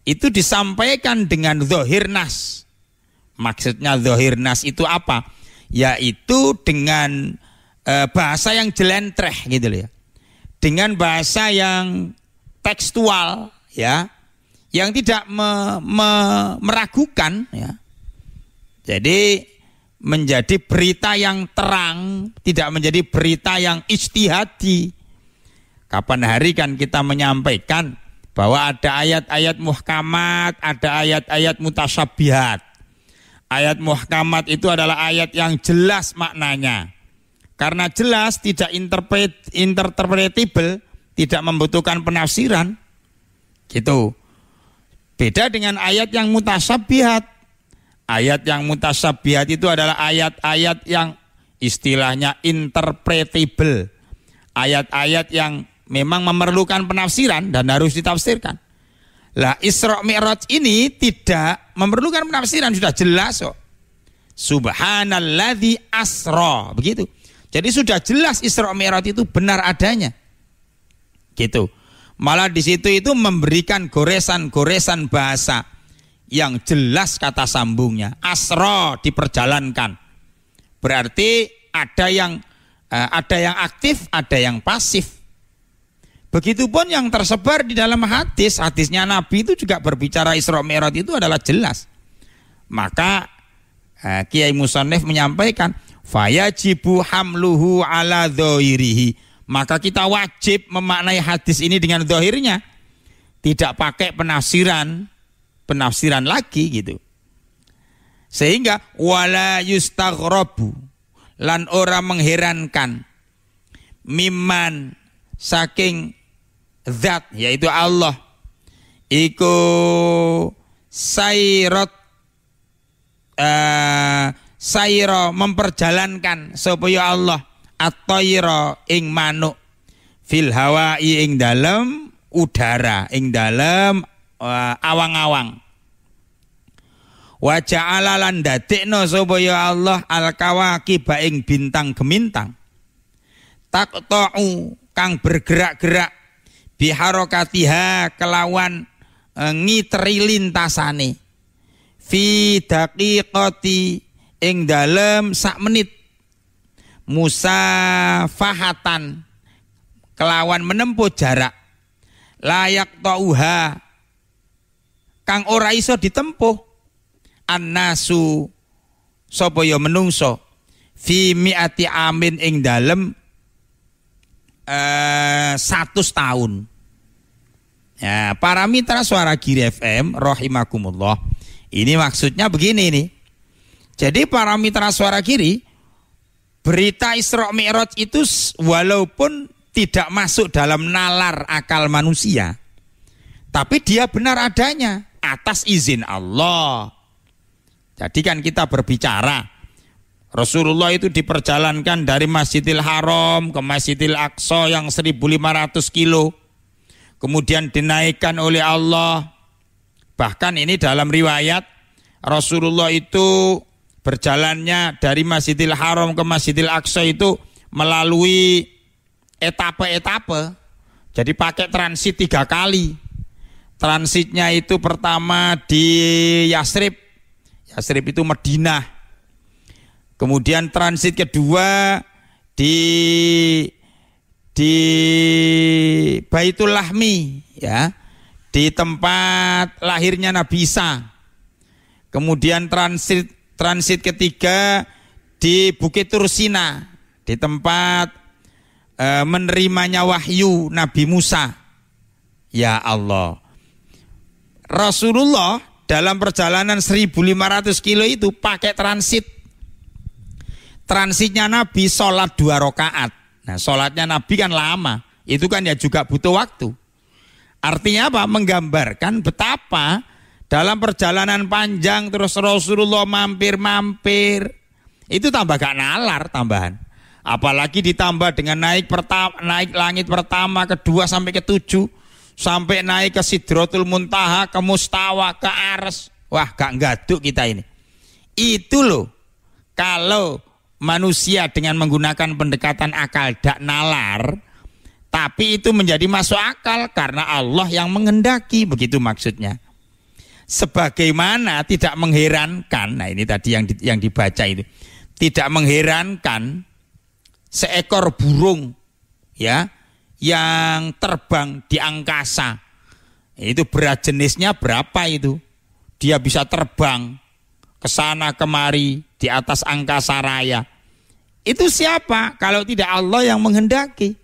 itu disampaikan dengan zahir nas. Maksudnya zahir nas itu apa? Yaitu dengan bahasa yang jelentreh gitu loh ya. Dengan bahasa yang tekstual ya, yang tidak meragukan ya. Jadi menjadi berita yang terang, tidak menjadi berita yang ijtihadi. Kapan hari kan kita menyampaikan bahwa ada ayat-ayat muhkamat, ada ayat-ayat mutasyabihat. Ayat muhkamat itu adalah ayat yang jelas maknanya. Karena jelas, tidak interpretable, tidak membutuhkan penafsiran. Gitu. Beda dengan ayat yang mutasyabihat. Ayat yang mutasyabihat itu adalah ayat-ayat yang istilahnya interpretable. Ayat-ayat yang memang memerlukan penafsiran dan harus ditafsirkan. Lah Isra Mi'raj ini tidak memerlukan penafsiran, sudah jelas kok. Subhanalladzi asra, begitu. Jadi sudah jelas Isra Mi'raj itu benar adanya. Gitu. Malah di situ itu memberikan goresan-goresan bahasa yang jelas kata sambungnya. Asra diperjalankan. Berarti ada yang aktif, ada yang pasif. Begitupun yang tersebar di dalam hadis. Hadisnya Nabi itu juga berbicara Isra Mi'raj itu adalah jelas. Maka Kiai Musannif menyampaikan fayajibu hamluhu ala dhahirihi. Maka kita wajib memaknai hadis ini dengan dhahirnya. Tidak pakai penafsiran lagi gitu. Sehingga wala yustaghrabu lan ora mengherankan mimman saking zat yaitu Allah iku sayra memperjalankan supaya Allah at-tayra ing manuk fil hawai ing dalem udara ing dalem awang-awang. Wa ja'ala lan dadekno supaya Allah al-kawaqiba ing bintang gemintang taqta'u kang bergerak-gerak biharokatiha kelawan ngiteri lintasane fi daqiqati ing dalem sak menit musafahatan kelawan menempuh jarak layak tauha kang ora iso ditempuh annasu sapa ya menungso fi mi'ati amin ing dalem 100 tahun. Ya, para mitra Suara Giri FM rahimakumullah. Ini maksudnya begini nih. Jadi para mitra Suara Giri, berita Isra Mi'raj itu walaupun tidak masuk dalam nalar akal manusia, tapi dia benar adanya atas izin Allah. Jadi kan kita berbicara Rasulullah itu diperjalankan dari Masjidil Haram ke Masjidil Aqsa yang 1.500 kilo. Kemudian dinaikkan oleh Allah. Bahkan ini dalam riwayat Rasulullah itu berjalannya dari Masjidil Haram ke Masjidil Aqsa itu melalui etape-etape. Jadi pakai transit 3 kali. Transitnya itu pertama di Yasrib. Yasrib itu Madinah. Kemudian transit kedua di Baitul Lahmi, ya, di tempat lahirnya Nabi Isa. Kemudian transit ketiga di Bukit Tursina, di tempat menerimanya wahyu Nabi Musa. Ya Allah, Rasulullah dalam perjalanan 1.500 kilo itu pakai transit. Transitnya Nabi sholat 2 rakaat. Nah, sholatnya Nabi kan lama. Itu kan ya juga butuh waktu. Artinya apa? Menggambarkan betapa dalam perjalanan panjang terus Rasulullah mampir-mampir. Itu tambah gak nalar tambahan. Apalagi ditambah dengan naik langit pertama, kedua sampai ke-7. Sampai naik ke Sidratul Muntaha, ke Mustawa, ke Arsy. Wah, gak nggaduk kita ini. Itu loh. Kalau manusia dengan menggunakan pendekatan akal dak nalar, tapi itu menjadi masuk akal karena Allah yang menghendaki, begitu maksudnya. Sebagaimana tidak mengherankan, nah ini tadi yang dibaca itu, tidak mengherankan seekor burung, ya, yang terbang di angkasa. Itu berat jenisnya berapa itu? Dia bisa terbang ke sana kemari di atas angkasa raya. Itu siapa kalau tidak Allah yang menghendaki?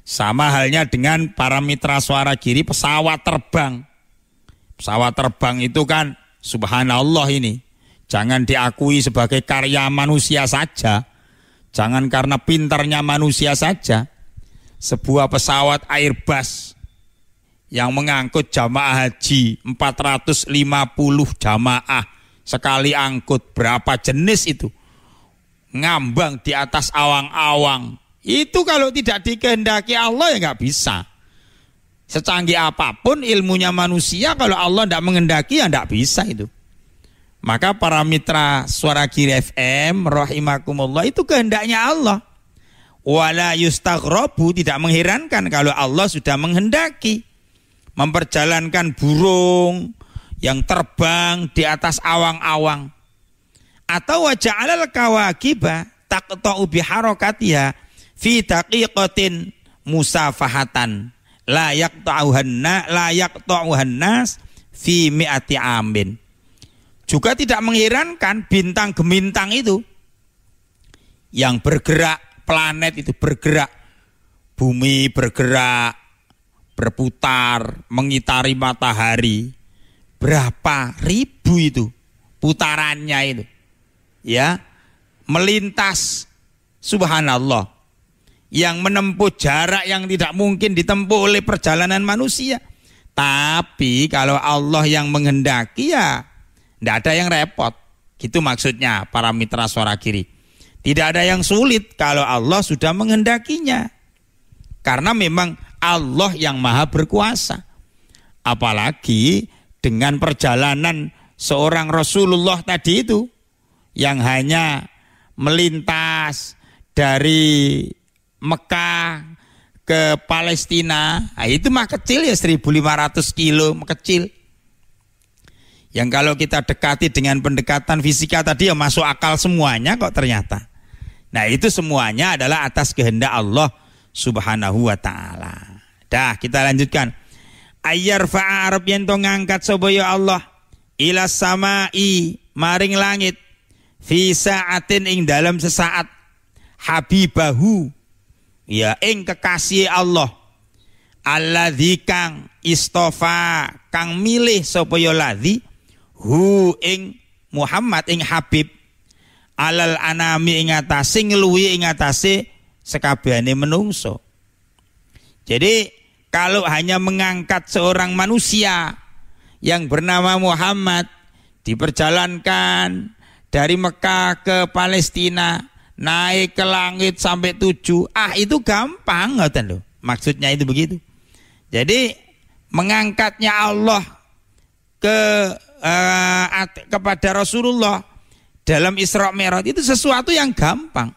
Sama halnya dengan para mitra Suara Giri, pesawat terbang. Pesawat terbang itu kan subhanallah ini. Jangan diakui sebagai karya manusia saja. Jangan karena pintarnya manusia saja. Sebuah pesawat Airbus yang mengangkut jamaah haji 450 jamaah sekali angkut, berapa jenis itu? Ngambang di atas awang-awang. Itu kalau tidak dikehendaki Allah ya nggak bisa. Secanggih apapun ilmunya manusia, kalau Allah tidak menghendaki ya nggak bisa itu. Maka para mitra Suara Giri FM rahimakumullah, itu kehendaknya Allah. Wala yustaghrabu, tidak mengherankan kalau Allah sudah menghendaki memperjalankan burung yang terbang di atas awang-awang. Atau waja'alal kawakiba taqta'u biharakatiha fi daqiqatin musafahatan la yaqta'uhan nas fi mi'ati amin. Juga tidak mengherankan bintang gemintang itu yang bergerak, planet itu bergerak, bumi bergerak, berputar, mengitari matahari. Berapa ribu itu putarannya itu. Ya, melintas, subhanallah, yang menempuh jarak yang tidak mungkin ditempuh oleh perjalanan manusia. Tapi kalau Allah yang menghendaki ya tidak ada yang repot. Gitu maksudnya para mitra Suara Giri. Tidak ada yang sulit kalau Allah sudah menghendakinya. Karena memang Allah yang maha berkuasa. Apalagi dengan perjalanan seorang Rasulullah tadi itu, yang hanya melintas dari Mekah ke Palestina, nah itu mah kecil ya, 1.500 kilo, kecil. Yang kalau kita dekati dengan pendekatan fisika tadi ya masuk akal semuanya kok ternyata. Nah itu semuanya adalah atas kehendak Allah Subhanahu wa ta'ala. Dah kita lanjutkan. Ayyarfa'a arab yen to ngangkat sapa ya Allah ila samai maring langit fi sa'atin ing dalam sesaat habibahu ya ing kekasih Allah alladzi kang istofa kang milih sapa ya ladzi hu ing Muhammad ing Habib alal anami ing atase ngluwi ing atase sekabehane menungso. Jadi kalau hanya mengangkat seorang manusia yang bernama Muhammad diperjalankan dari Mekah ke Palestina naik ke langit sampai 7, itu gampang ngoten lho. Maksudnya itu begitu. Jadi mengangkatnya Allah kepada Rasulullah dalam Isra Mi'raj itu sesuatu yang gampang.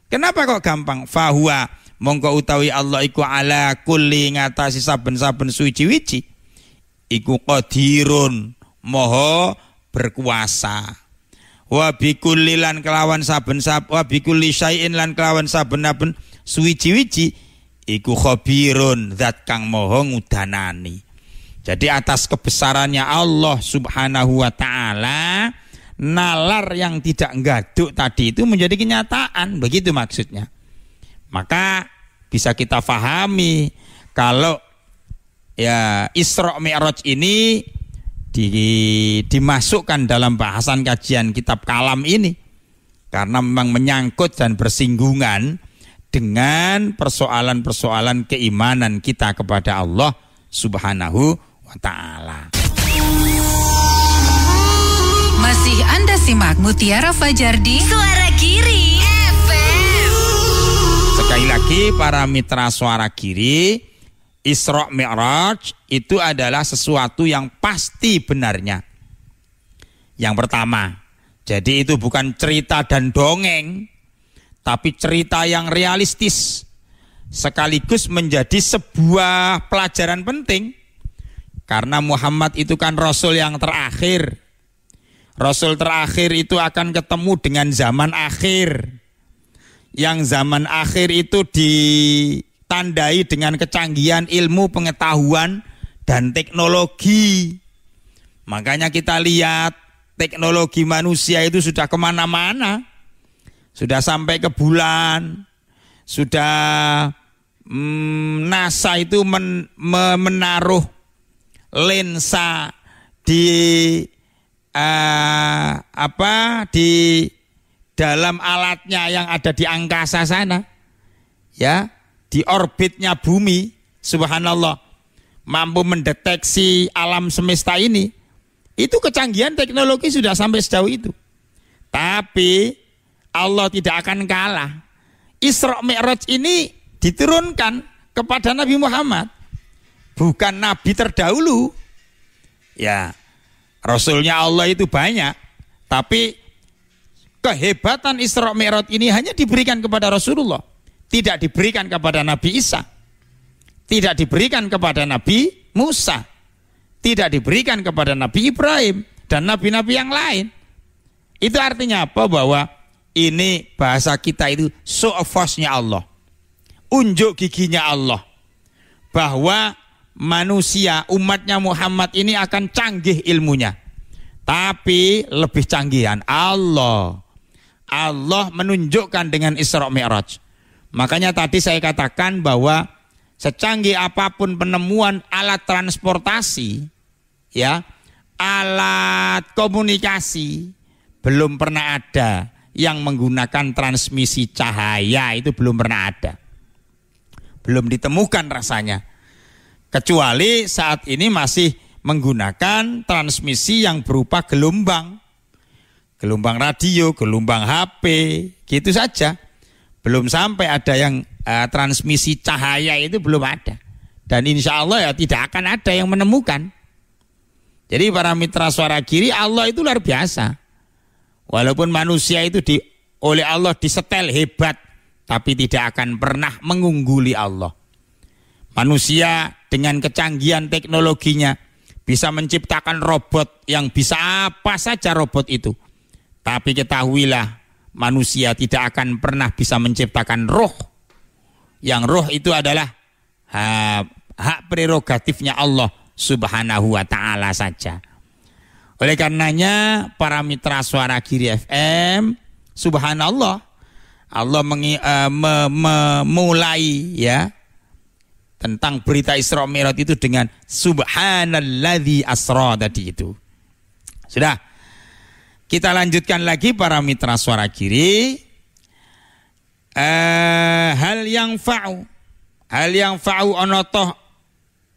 Kenapa kok gampang? Fahuwa mongko utawi Allah iku ala kulli ngatasi saben-saben suci-wici iku qadirun moho berkuasa. Wa bikulli lan kelawan saben-saben wa bikulli syai'in lan kelawan saben-saben suci-wici iku khabirun zat kang moho ngudanani. Jadi atas kebesarannya Allah Subhanahu wa ta'ala nalar yang tidak nggaduk tadi itu menjadi kenyataan, begitu maksudnya. Maka bisa kita fahami kalau ya Isra Mi'raj ini dimasukkan dalam bahasan kajian kitab kalam ini karena memang menyangkut dan bersinggungan dengan persoalan-persoalan keimanan kita kepada Allah Subhanahu wa ta'ala. Masih Anda simak Mutiara Fajar di Suara Giri FM. Sekali lagi para mitra Suara Giri, Isra Mi'raj itu adalah sesuatu yang pasti benarnya. Yang pertama, jadi itu bukan cerita dan dongeng, tapi cerita yang realistis, sekaligus menjadi sebuah pelajaran penting. Karena Muhammad itu kan Rasul yang terakhir. Rasul terakhir itu akan ketemu dengan zaman akhir. Yang zaman akhir itu ditandai dengan kecanggihan ilmu, pengetahuan, dan teknologi. Makanya kita lihat teknologi manusia itu sudah kemana-mana. Sudah sampai ke bulan. Sudah NASA itu menaruh lensa di di dalam alatnya yang ada di angkasa sana, ya, di orbitnya bumi, subhanallah, mampu mendeteksi alam semesta ini. Itu kecanggihan teknologi sudah sampai sejauh itu. Tapi Allah tidak akan kalah. Isra Mi'raj ini diturunkan kepada Nabi Muhammad, bukan nabi terdahulu. Ya, Rasulnya Allah itu banyak, tapi kehebatan Isra Mi'raj ini hanya diberikan kepada Rasulullah, tidak diberikan kepada Nabi Isa, tidak diberikan kepada Nabi Musa, tidak diberikan kepada Nabi Ibrahim dan nabi-nabi yang lain. Itu artinya apa? Bahwa ini bahasa kita itu show of force-nya Allah, unjuk giginya Allah, bahwa manusia umatnya Muhammad ini akan canggih ilmunya, tapi lebih canggihan Allah menunjukkan dengan Isra Mi'raj. Makanya tadi saya katakan bahwa secanggih apapun penemuan alat transportasi, ya, alat komunikasi, belum pernah ada yang menggunakan transmisi cahaya, itu belum pernah ada, belum ditemukan rasanya. Kecuali saat ini masih menggunakan transmisi yang berupa gelombang radio, gelombang HP, gitu saja. Belum sampai ada yang transmisi cahaya, itu belum ada. Dan insya Allah ya tidak akan ada yang menemukan. Jadi para mitra Suara Giri, Allah itu luar biasa. Walaupun manusia itu oleh Allah disetel hebat, tapi tidak akan pernah mengungguli Allah. Manusia dengan kecanggihan teknologinya bisa menciptakan robot yang bisa apa saja robot itu. Tapi ketahuilah, manusia tidak akan pernah bisa menciptakan roh. Yang roh itu adalah hak prerogatifnya Allah Subhanahu wa ta'ala saja. Oleh karenanya para mitra Suara Giri FM, subhanallah, Allah memulai ya tentang berita Isra Mi'raj itu dengan subhanalladzi asra tadi itu. Sudah. Kita lanjutkan lagi para mitra Suara Giri. Hal yang fa'u ono toh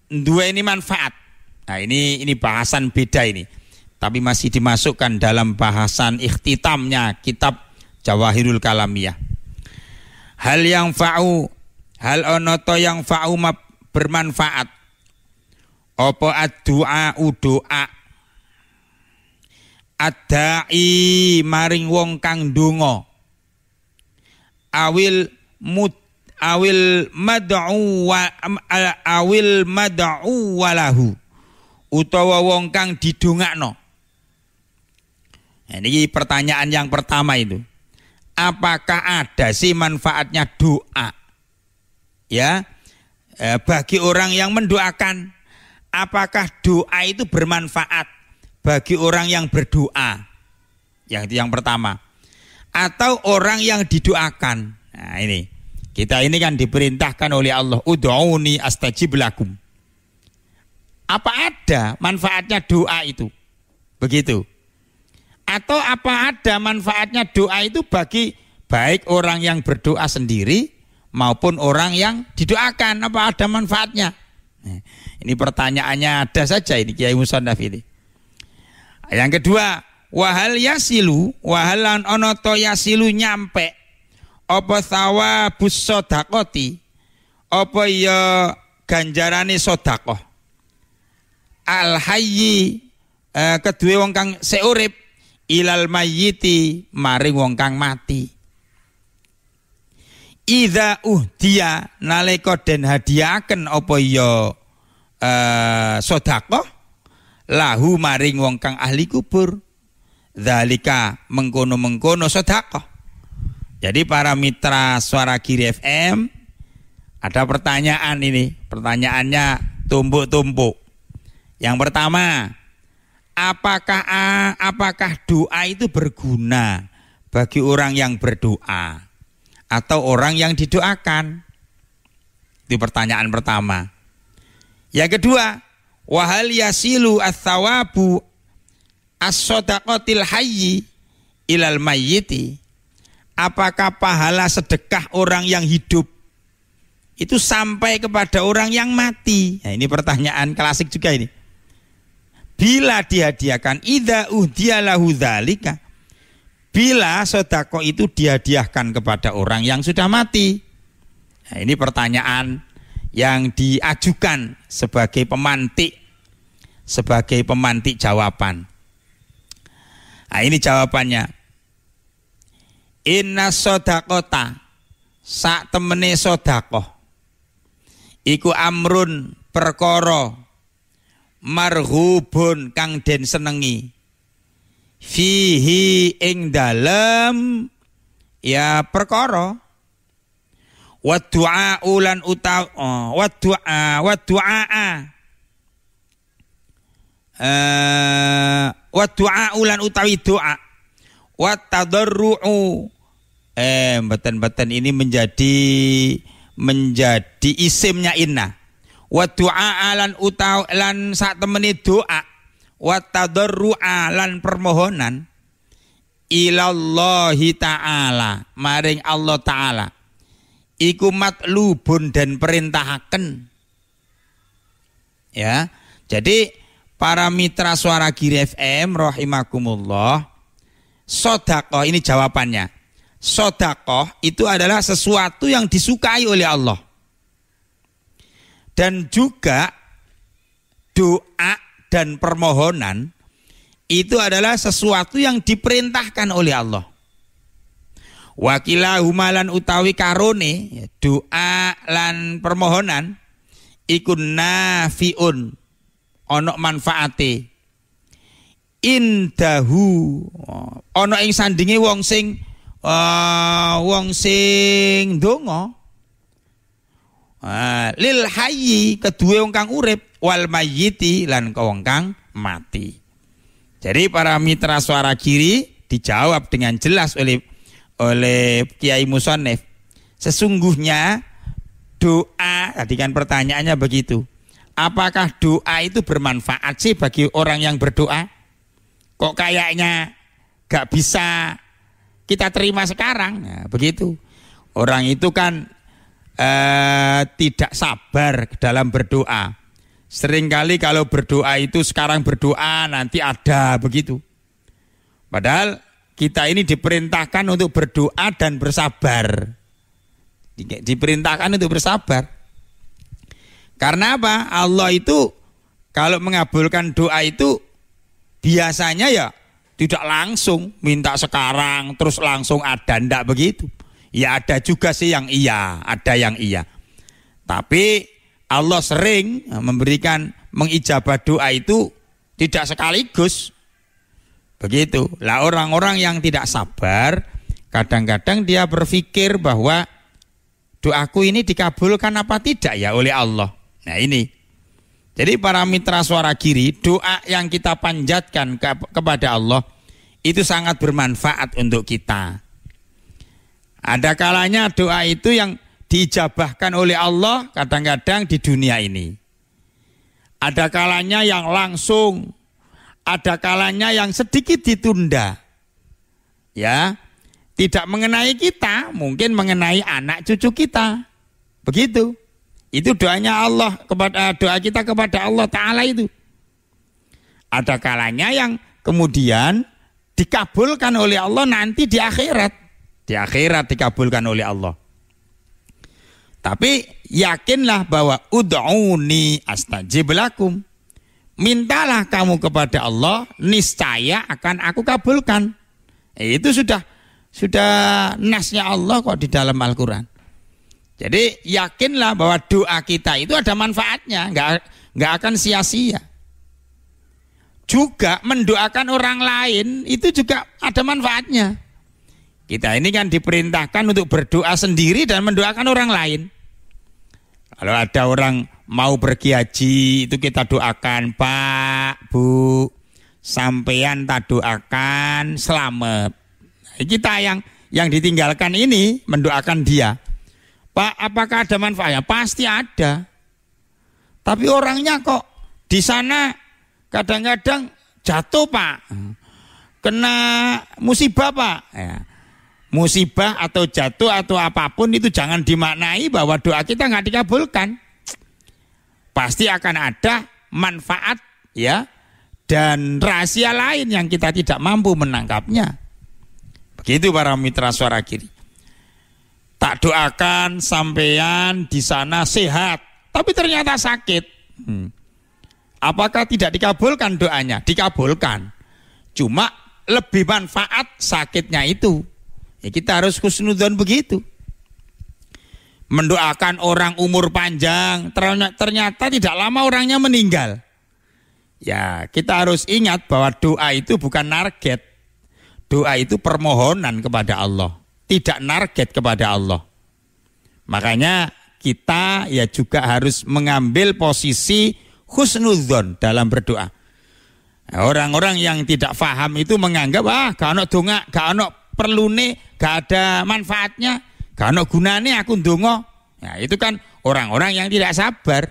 dua ini manfaat. Nah, ini bahasan beda ini. Tapi masih dimasukkan dalam bahasan ikhtitamnya kitab Jawahirul Kalamiyah. Hal ono toh yang fa'u bermanfaat. Apa ad-du'a doa. Ad-da'i maring wong kang donga. Awil mad'u walahu utawa wong kang didongakno. Nah, ini pertanyaan yang pertama itu. Apakah ada sih manfaatnya doa? Ya, bagi orang yang mendoakan, apakah doa itu bermanfaat bagi orang yang berdoa? Yang pertama. Atau orang yang didoakan. Nah, ini. Kita ini kan diperintahkan oleh Allah, ud'uni astajib lakum. Apa ada manfaatnya doa itu? Begitu. Atau apa ada manfaatnya doa itu bagi baik orang yang berdoa sendiri maupun orang yang didoakan? Apa ada manfaatnya? Nah, ini pertanyaannya ada saja ini Kiai Musannaf ini. Yang kedua, wahal lan ono to yasilu nyampe apa thawabus sodakoti, apa ya ganjarane sodakoh al hayyi kedue wong kang seurip ilal mayyiti maring wong kang mati. Idza uhdiya nalika den hadiaken apa ya sodakoh lahu maring wong kang ahli kubur, zalika mengkono sodakoh. Jadi para mitra Suara Giri FM, ada pertanyaan ini. Pertanyaannya tumpuk-tumpuk. Yang pertama, apakah doa itu berguna bagi orang yang berdoa atau orang yang didoakan? Itu pertanyaan pertama. Yang kedua, wahal yasilu ats-tsawabu as-shadaqatil hayyi ilal mayyiti. Apakah pahala sedekah orang yang hidup itu sampai kepada orang yang mati? Nah, ini pertanyaan klasik juga ini. Bila dihadiahkan, idza uhdiya lahu dzalika, bila sedekah itu dihadiahkan kepada orang yang sudah mati. Nah, ini pertanyaan yang diajukan sebagai pemantik jawaban. Nah, ini jawabannya. Inna sodakota sak temene sodakoh iku amrun perkara marhubun kang den senengi fihi ing dalem ya perkara wa du'a ulan utaw wa du'a ulan utawi doa wa tadarru'u beten ini menjadi isimnya inna. Wa du'a lan sak temeni doa wa tadarru'a lan permohonan ilallahi ta'ala maring Allah ta'ala iku matlubun dan perintahaken. Ya. Jadi para mitra Suara Giri FM rahimakumullah, sedekah ini jawabannya. Sedekah itu adalah sesuatu yang disukai oleh Allah. Dan juga doa dan permohonan itu adalah sesuatu yang diperintahkan oleh Allah. Wakilahuma lan utawi karone doa lan permohonan ikun nafiun ana manfaate. Indahu ana ing sandinge wong sing ndonga. Lil hayyi kedue wong kang urip wal mayyiti lan wong kang mati. Jadi para mitra Suara Giri dijawab dengan jelas oleh Kiai Musonef. Sesungguhnya doa, tadi kan pertanyaannya begitu. Apakah doa itu bermanfaat sih bagi orang yang berdoa? Kok kayaknya gak bisa kita terima sekarang? Nah, begitu. Orang itu kan tidak sabar dalam berdoa. Seringkali kalau berdoa itu sekarang berdoa nanti ada begitu. Padahal kita ini diperintahkan untuk berdoa dan bersabar. Diperintahkan untuk bersabar. Karena apa? Allah itu kalau mengabulkan doa itu biasanya ya tidak langsung minta sekarang terus langsung ada, ndak begitu. Ya ada juga sih yang iya, ada yang iya. Tapi Allah sering memberikan mengijabah doa itu tidak sekaligus. Begitu. Lah orang-orang yang tidak sabar, kadang-kadang dia berpikir bahwa doaku ini dikabulkan apa tidak ya oleh Allah. Nah ini. Jadi para mitra Suara Giri, doa yang kita panjatkan kepada Allah itu sangat bermanfaat untuk kita. Ada kalanya doa itu yang diijabahkan oleh Allah kadang-kadang di dunia ini. Ada kalanya yang langsung, ada kalanya yang sedikit ditunda. Ya, tidak mengenai kita, mungkin mengenai anak cucu kita. Begitu. Itu doanya Allah doa kita kepada Allah Ta'ala itu. Ada kalanya yang kemudian dikabulkan oleh Allah nanti di akhirat. Di akhirat dikabulkan oleh Allah. Tapi yakinlah bahwa ud'uni astajib lakum. Mintalah kamu kepada Allah, niscaya akan aku kabulkan. Itu sudah nasnya Allah kok di dalam Al-Quran. Jadi yakinlah bahwa doa kita itu ada manfaatnya, nggak akan sia-sia. Juga mendoakan orang lain itu juga ada manfaatnya. Kita ini kan diperintahkan untuk berdoa sendiri dan mendoakan orang lain. Kalau ada orang mau pergi haji itu kita doakan, Pak, Bu, sampean tak doakan selamat. Kita yang ditinggalkan ini mendoakan dia. Pak, apakah ada manfaatnya? Pasti ada. Tapi orangnya kok di sana kadang-kadang jatuh, Pak. Kena musibah, Pak. Ya. Musibah atau jatuh atau apapun itu jangan dimaknai bahwa doa kita nggak dikabulkan. Pasti akan ada manfaat ya dan rahasia lain yang kita tidak mampu menangkapnya. Begitu para mitra Suara Giri. Tak doakan sampean di sana sehat, tapi ternyata sakit. Apakah tidak dikabulkan doanya? Dikabulkan. Cuma lebih manfaat sakitnya itu. Ya, kita harus husnudzon begitu. Mendoakan orang umur panjang, ternyata tidak lama orangnya meninggal. Ya, kita harus ingat bahwa doa itu bukan target. Doa itu permohonan kepada Allah, tidak target kepada Allah. Makanya kita ya juga harus mengambil posisi husnudzon dalam berdoa. Nah, orang-orang yang tidak paham itu menganggap gak ono donga, gak ono perlune, gak ada manfaatnya, gak ono gunane aku ndonga. Nah, itu kan orang-orang yang tidak sabar.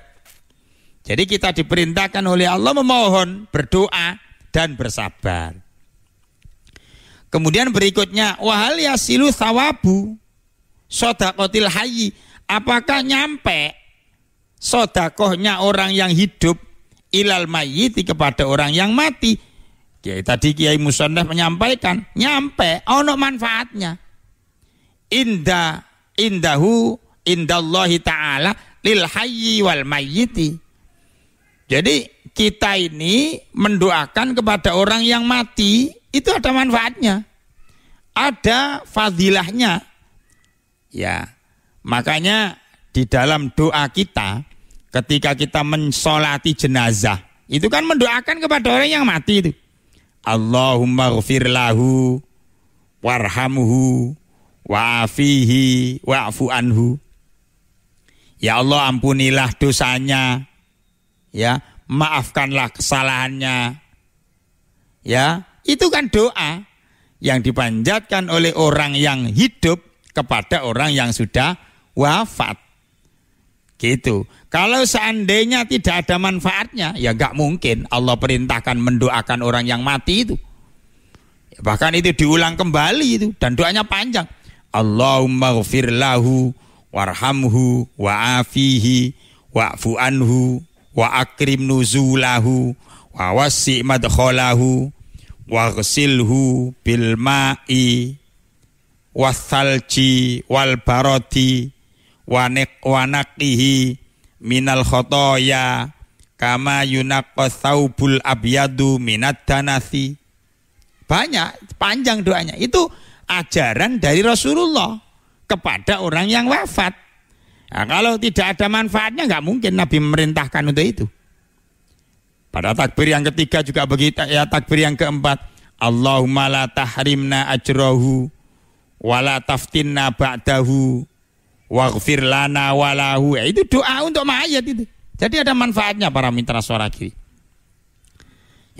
Jadi kita diperintahkan oleh Allah memohon, berdoa dan bersabar. Kemudian berikutnya wahal yasilu thawabu shadaqatil hayyi. Apakah nyampe sedekahnya orang yang hidup ilal mayyiti kepada orang yang mati? Tadi Kiai Musonef menyampaikan, nyampe, ono manfaatnya. Indallahi ta'ala lil hayyi wal mayyiti. Jadi kita ini mendoakan kepada orang yang mati, itu ada manfaatnya. Ada fadilahnya. Ya, makanya di dalam doa kita, ketika kita mensolati jenazah, Itu kan mendoakan kepada orang yang mati itu. Allahumma ghfir lahu warhamhu wa'afihi wa'fu anhu. Ya Allah, ampunilah dosanya. Ya, maafkanlah kesalahannya. Ya, itu kan doa yang dipanjatkan oleh orang yang hidup kepada orang yang sudah wafat. Gitu. Kalau seandainya tidak ada manfaatnya, ya nggak mungkin Allah perintahkan mendoakan orang yang mati itu. Bahkan itu diulang kembali itu, dan doanya panjang. Allahumma ghfir lahu warhamhu wa'afihi wa'fu anhu wa akrim nuzulahu wa wasi' madkhalahu wa ghsilhu bil ma'i wasalji wal barodi wa naqihi minal khotoya kama yunaqqas saubul abyadu minad danasi. Banyak, panjang doanya. Itu ajaran dari Rasulullah kepada orang yang wafat. Nah, kalau tidak ada manfaatnya nggak mungkin Nabi memerintahkan untuk itu. Pada takbir yang ketiga juga begitu, ya takbir yang keempat. Allahumma la tahrimna ajrahu wa la taftinna ba'dahu waghfir lana walahu. Itu doa untuk mayat itu. Jadi ada manfaatnya para mitra Suara Giri.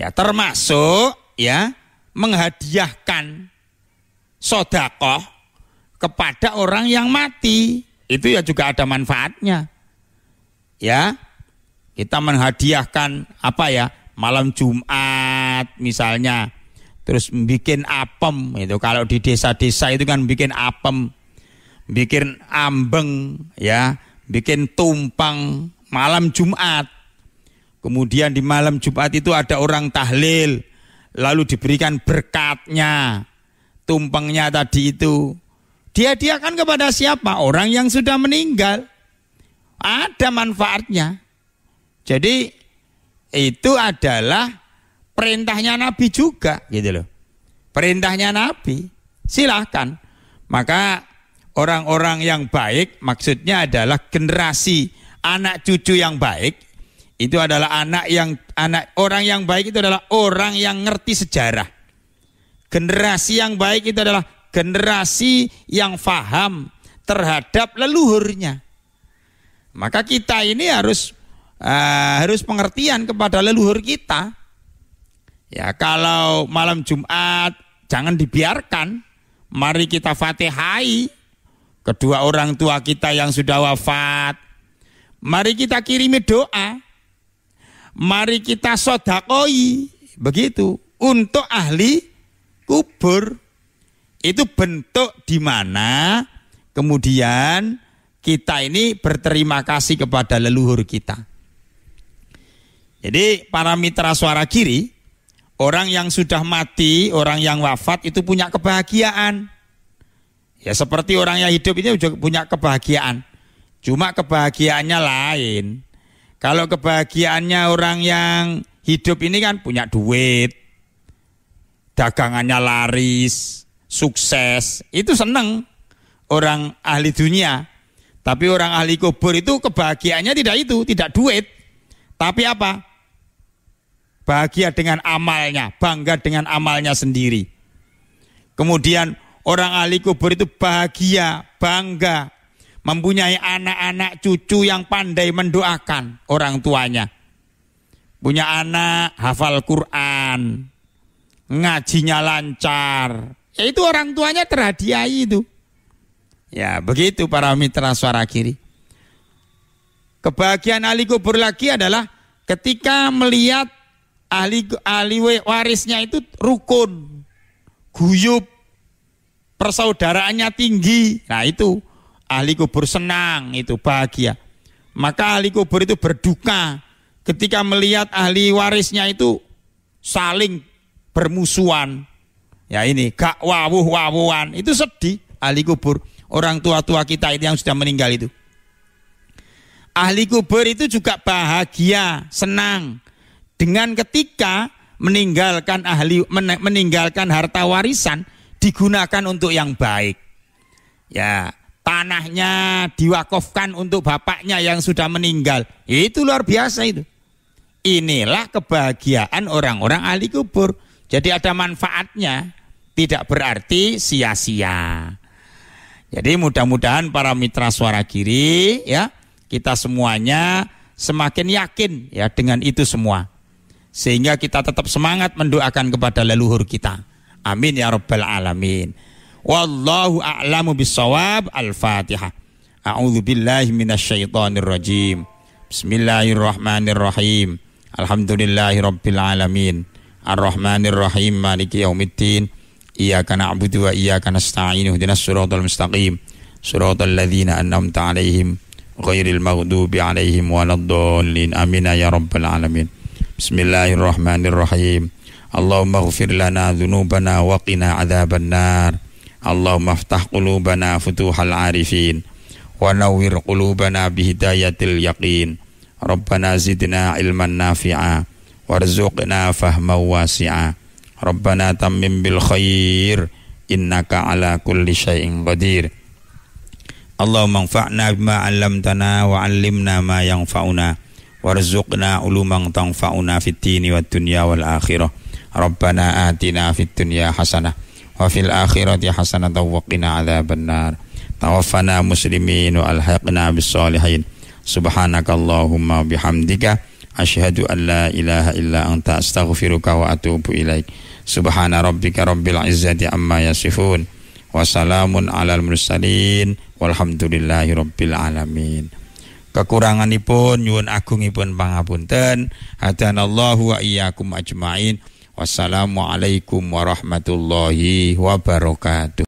Ya, termasuk ya menghadiahkan sedekah kepada orang yang mati. Itu ya juga ada manfaatnya. Ya. Kita menghadiahkan apa ya? Malam Jumat misalnya. Terus bikin apem itu. Kalau di desa-desa itu kan bikin apem, bikin ambeng, ya, bikin tumpang malam Jumat. Kemudian di malam Jumat itu ada orang tahlil, lalu diberikan berkatnya, tumpengnya tadi itu. Dihadiahkan kepada siapa? Orang yang sudah meninggal. Ada manfaatnya. Jadi itu adalah perintahnya Nabi juga, gitu loh. Perintahnya Nabi. Silahkan. Maka orang-orang yang baik maksudnya adalah generasi anak cucu yang baik. Itu adalah orang yang baik itu adalah orang yang ngerti sejarah. Generasi yang baik itu adalah generasi yang faham terhadap leluhurnya. Maka kita ini harus pengertian kepada leluhur kita. Ya, kalau malam Jumat jangan dibiarkan. Mari kita fatihai kedua orang tua kita yang sudah wafat. Mari kita kirimi doa. Mari kita sodakoi. Begitu. Untuk ahli kubur. Itu bentuk di mana kemudian kita ini berterima kasih kepada leluhur kita. Jadi para mitra Suara Giri, orang yang sudah mati, orang yang wafat itu punya kebahagiaan. Ya seperti orang yang hidup ini juga punya kebahagiaan. Cuma kebahagiaannya lain. Kalau kebahagiaannya orang yang hidup ini kan punya duit, dagangannya laris, sukses, itu seneng orang ahli dunia. Tapi orang ahli kubur itu kebahagiaannya tidak duit. Tapi apa? Bahagia dengan amalnya, bangga dengan amalnya sendiri. Kemudian orang ahli kubur itu bahagia, bangga, mempunyai anak-anak cucu yang pandai mendoakan orang tuanya. Punya anak hafal Quran, ngajinya lancar. Itu orang tuanya terhadiahi itu. Ya begitu para mitra Suara Giri. Kebahagiaan ahli kubur lagi adalah ketika melihat ahli warisnya itu rukun, guyub, persaudaraannya tinggi. Nah itu ahli kubur senang, itu bahagia. Maka ahli kubur itu berduka ketika melihat ahli warisnya itu saling bermusuhan. Ya ini gak wawuh-wawuhan, itu sedih ahli kubur. Orang tua-tua kita itu yang sudah meninggal itu. Ahli kubur itu juga bahagia, senang dengan ketika meninggalkan harta warisan digunakan untuk yang baik. Ya, tanahnya diwakafkan untuk bapaknya yang sudah meninggal. Itu luar biasa itu. Inilah kebahagiaan orang-orang ahli kubur. Jadi ada manfaatnya, tidak berarti sia-sia. Jadi mudah-mudahan para mitra Suara Giri ya, kita semuanya semakin yakin ya dengan itu semua. Sehingga kita tetap semangat mendoakan kepada leluhur kita. Amin ya rabbal alamin. Wallahu a'lamu bissawab. Al-Fatihah. A'udzu billahi minasyaitonir rajim. Bismillahirrahmanirrahim. Alhamdulillahi rabbil alamin. Ar-Rahmanir Rahim. Maliki yaumiddin. Iyyaka na'budu wa iyyaka nasta'in. Ihdinas siratal mustaqim. Siratal ladzina an'amta 'alaihim ghairil maghdubi 'alaihim waladdallin. Amin ya rabbal alamin. Bismillahirrahmanirrahim. Allahumma ighfir lana dzunubana wa qina adzaban nar. Allahumma iftah qulubana futuhal arifin wa nawwir qulubana bihidayatil yaqin. Rabbana zidna ilman nafi'a warzuqna fahman wasi'a. Rabbana tammim bil khair innaka ala kulli syai'in qadir. Allahumma anfa'na bima 'allamtana wa 'allimna ma yanfa'una warzuqna uluman tanfa'una fid dini wad dunya wal akhirah. Rabbana atina fid dunya hasanah wa fil akhirati hasanah wa qina adzabannar. Tawaffana muslimin wa alhaqna bis solihin. Subhanakallahumma bihamdika asyhadu an la ilaha illa anta astaghfiruka wa atubu ilaik. Subhana rabbika rabbil izzati amma yasifun wa salamun alal mursalin walhamdulillahi rabbil alamin. Kekuranganipun nyuwun agungipun pangapunten. Hadanallahu wa iyyakum ajmain. Wassalamualaikum warahmatullahi wabarakatuh.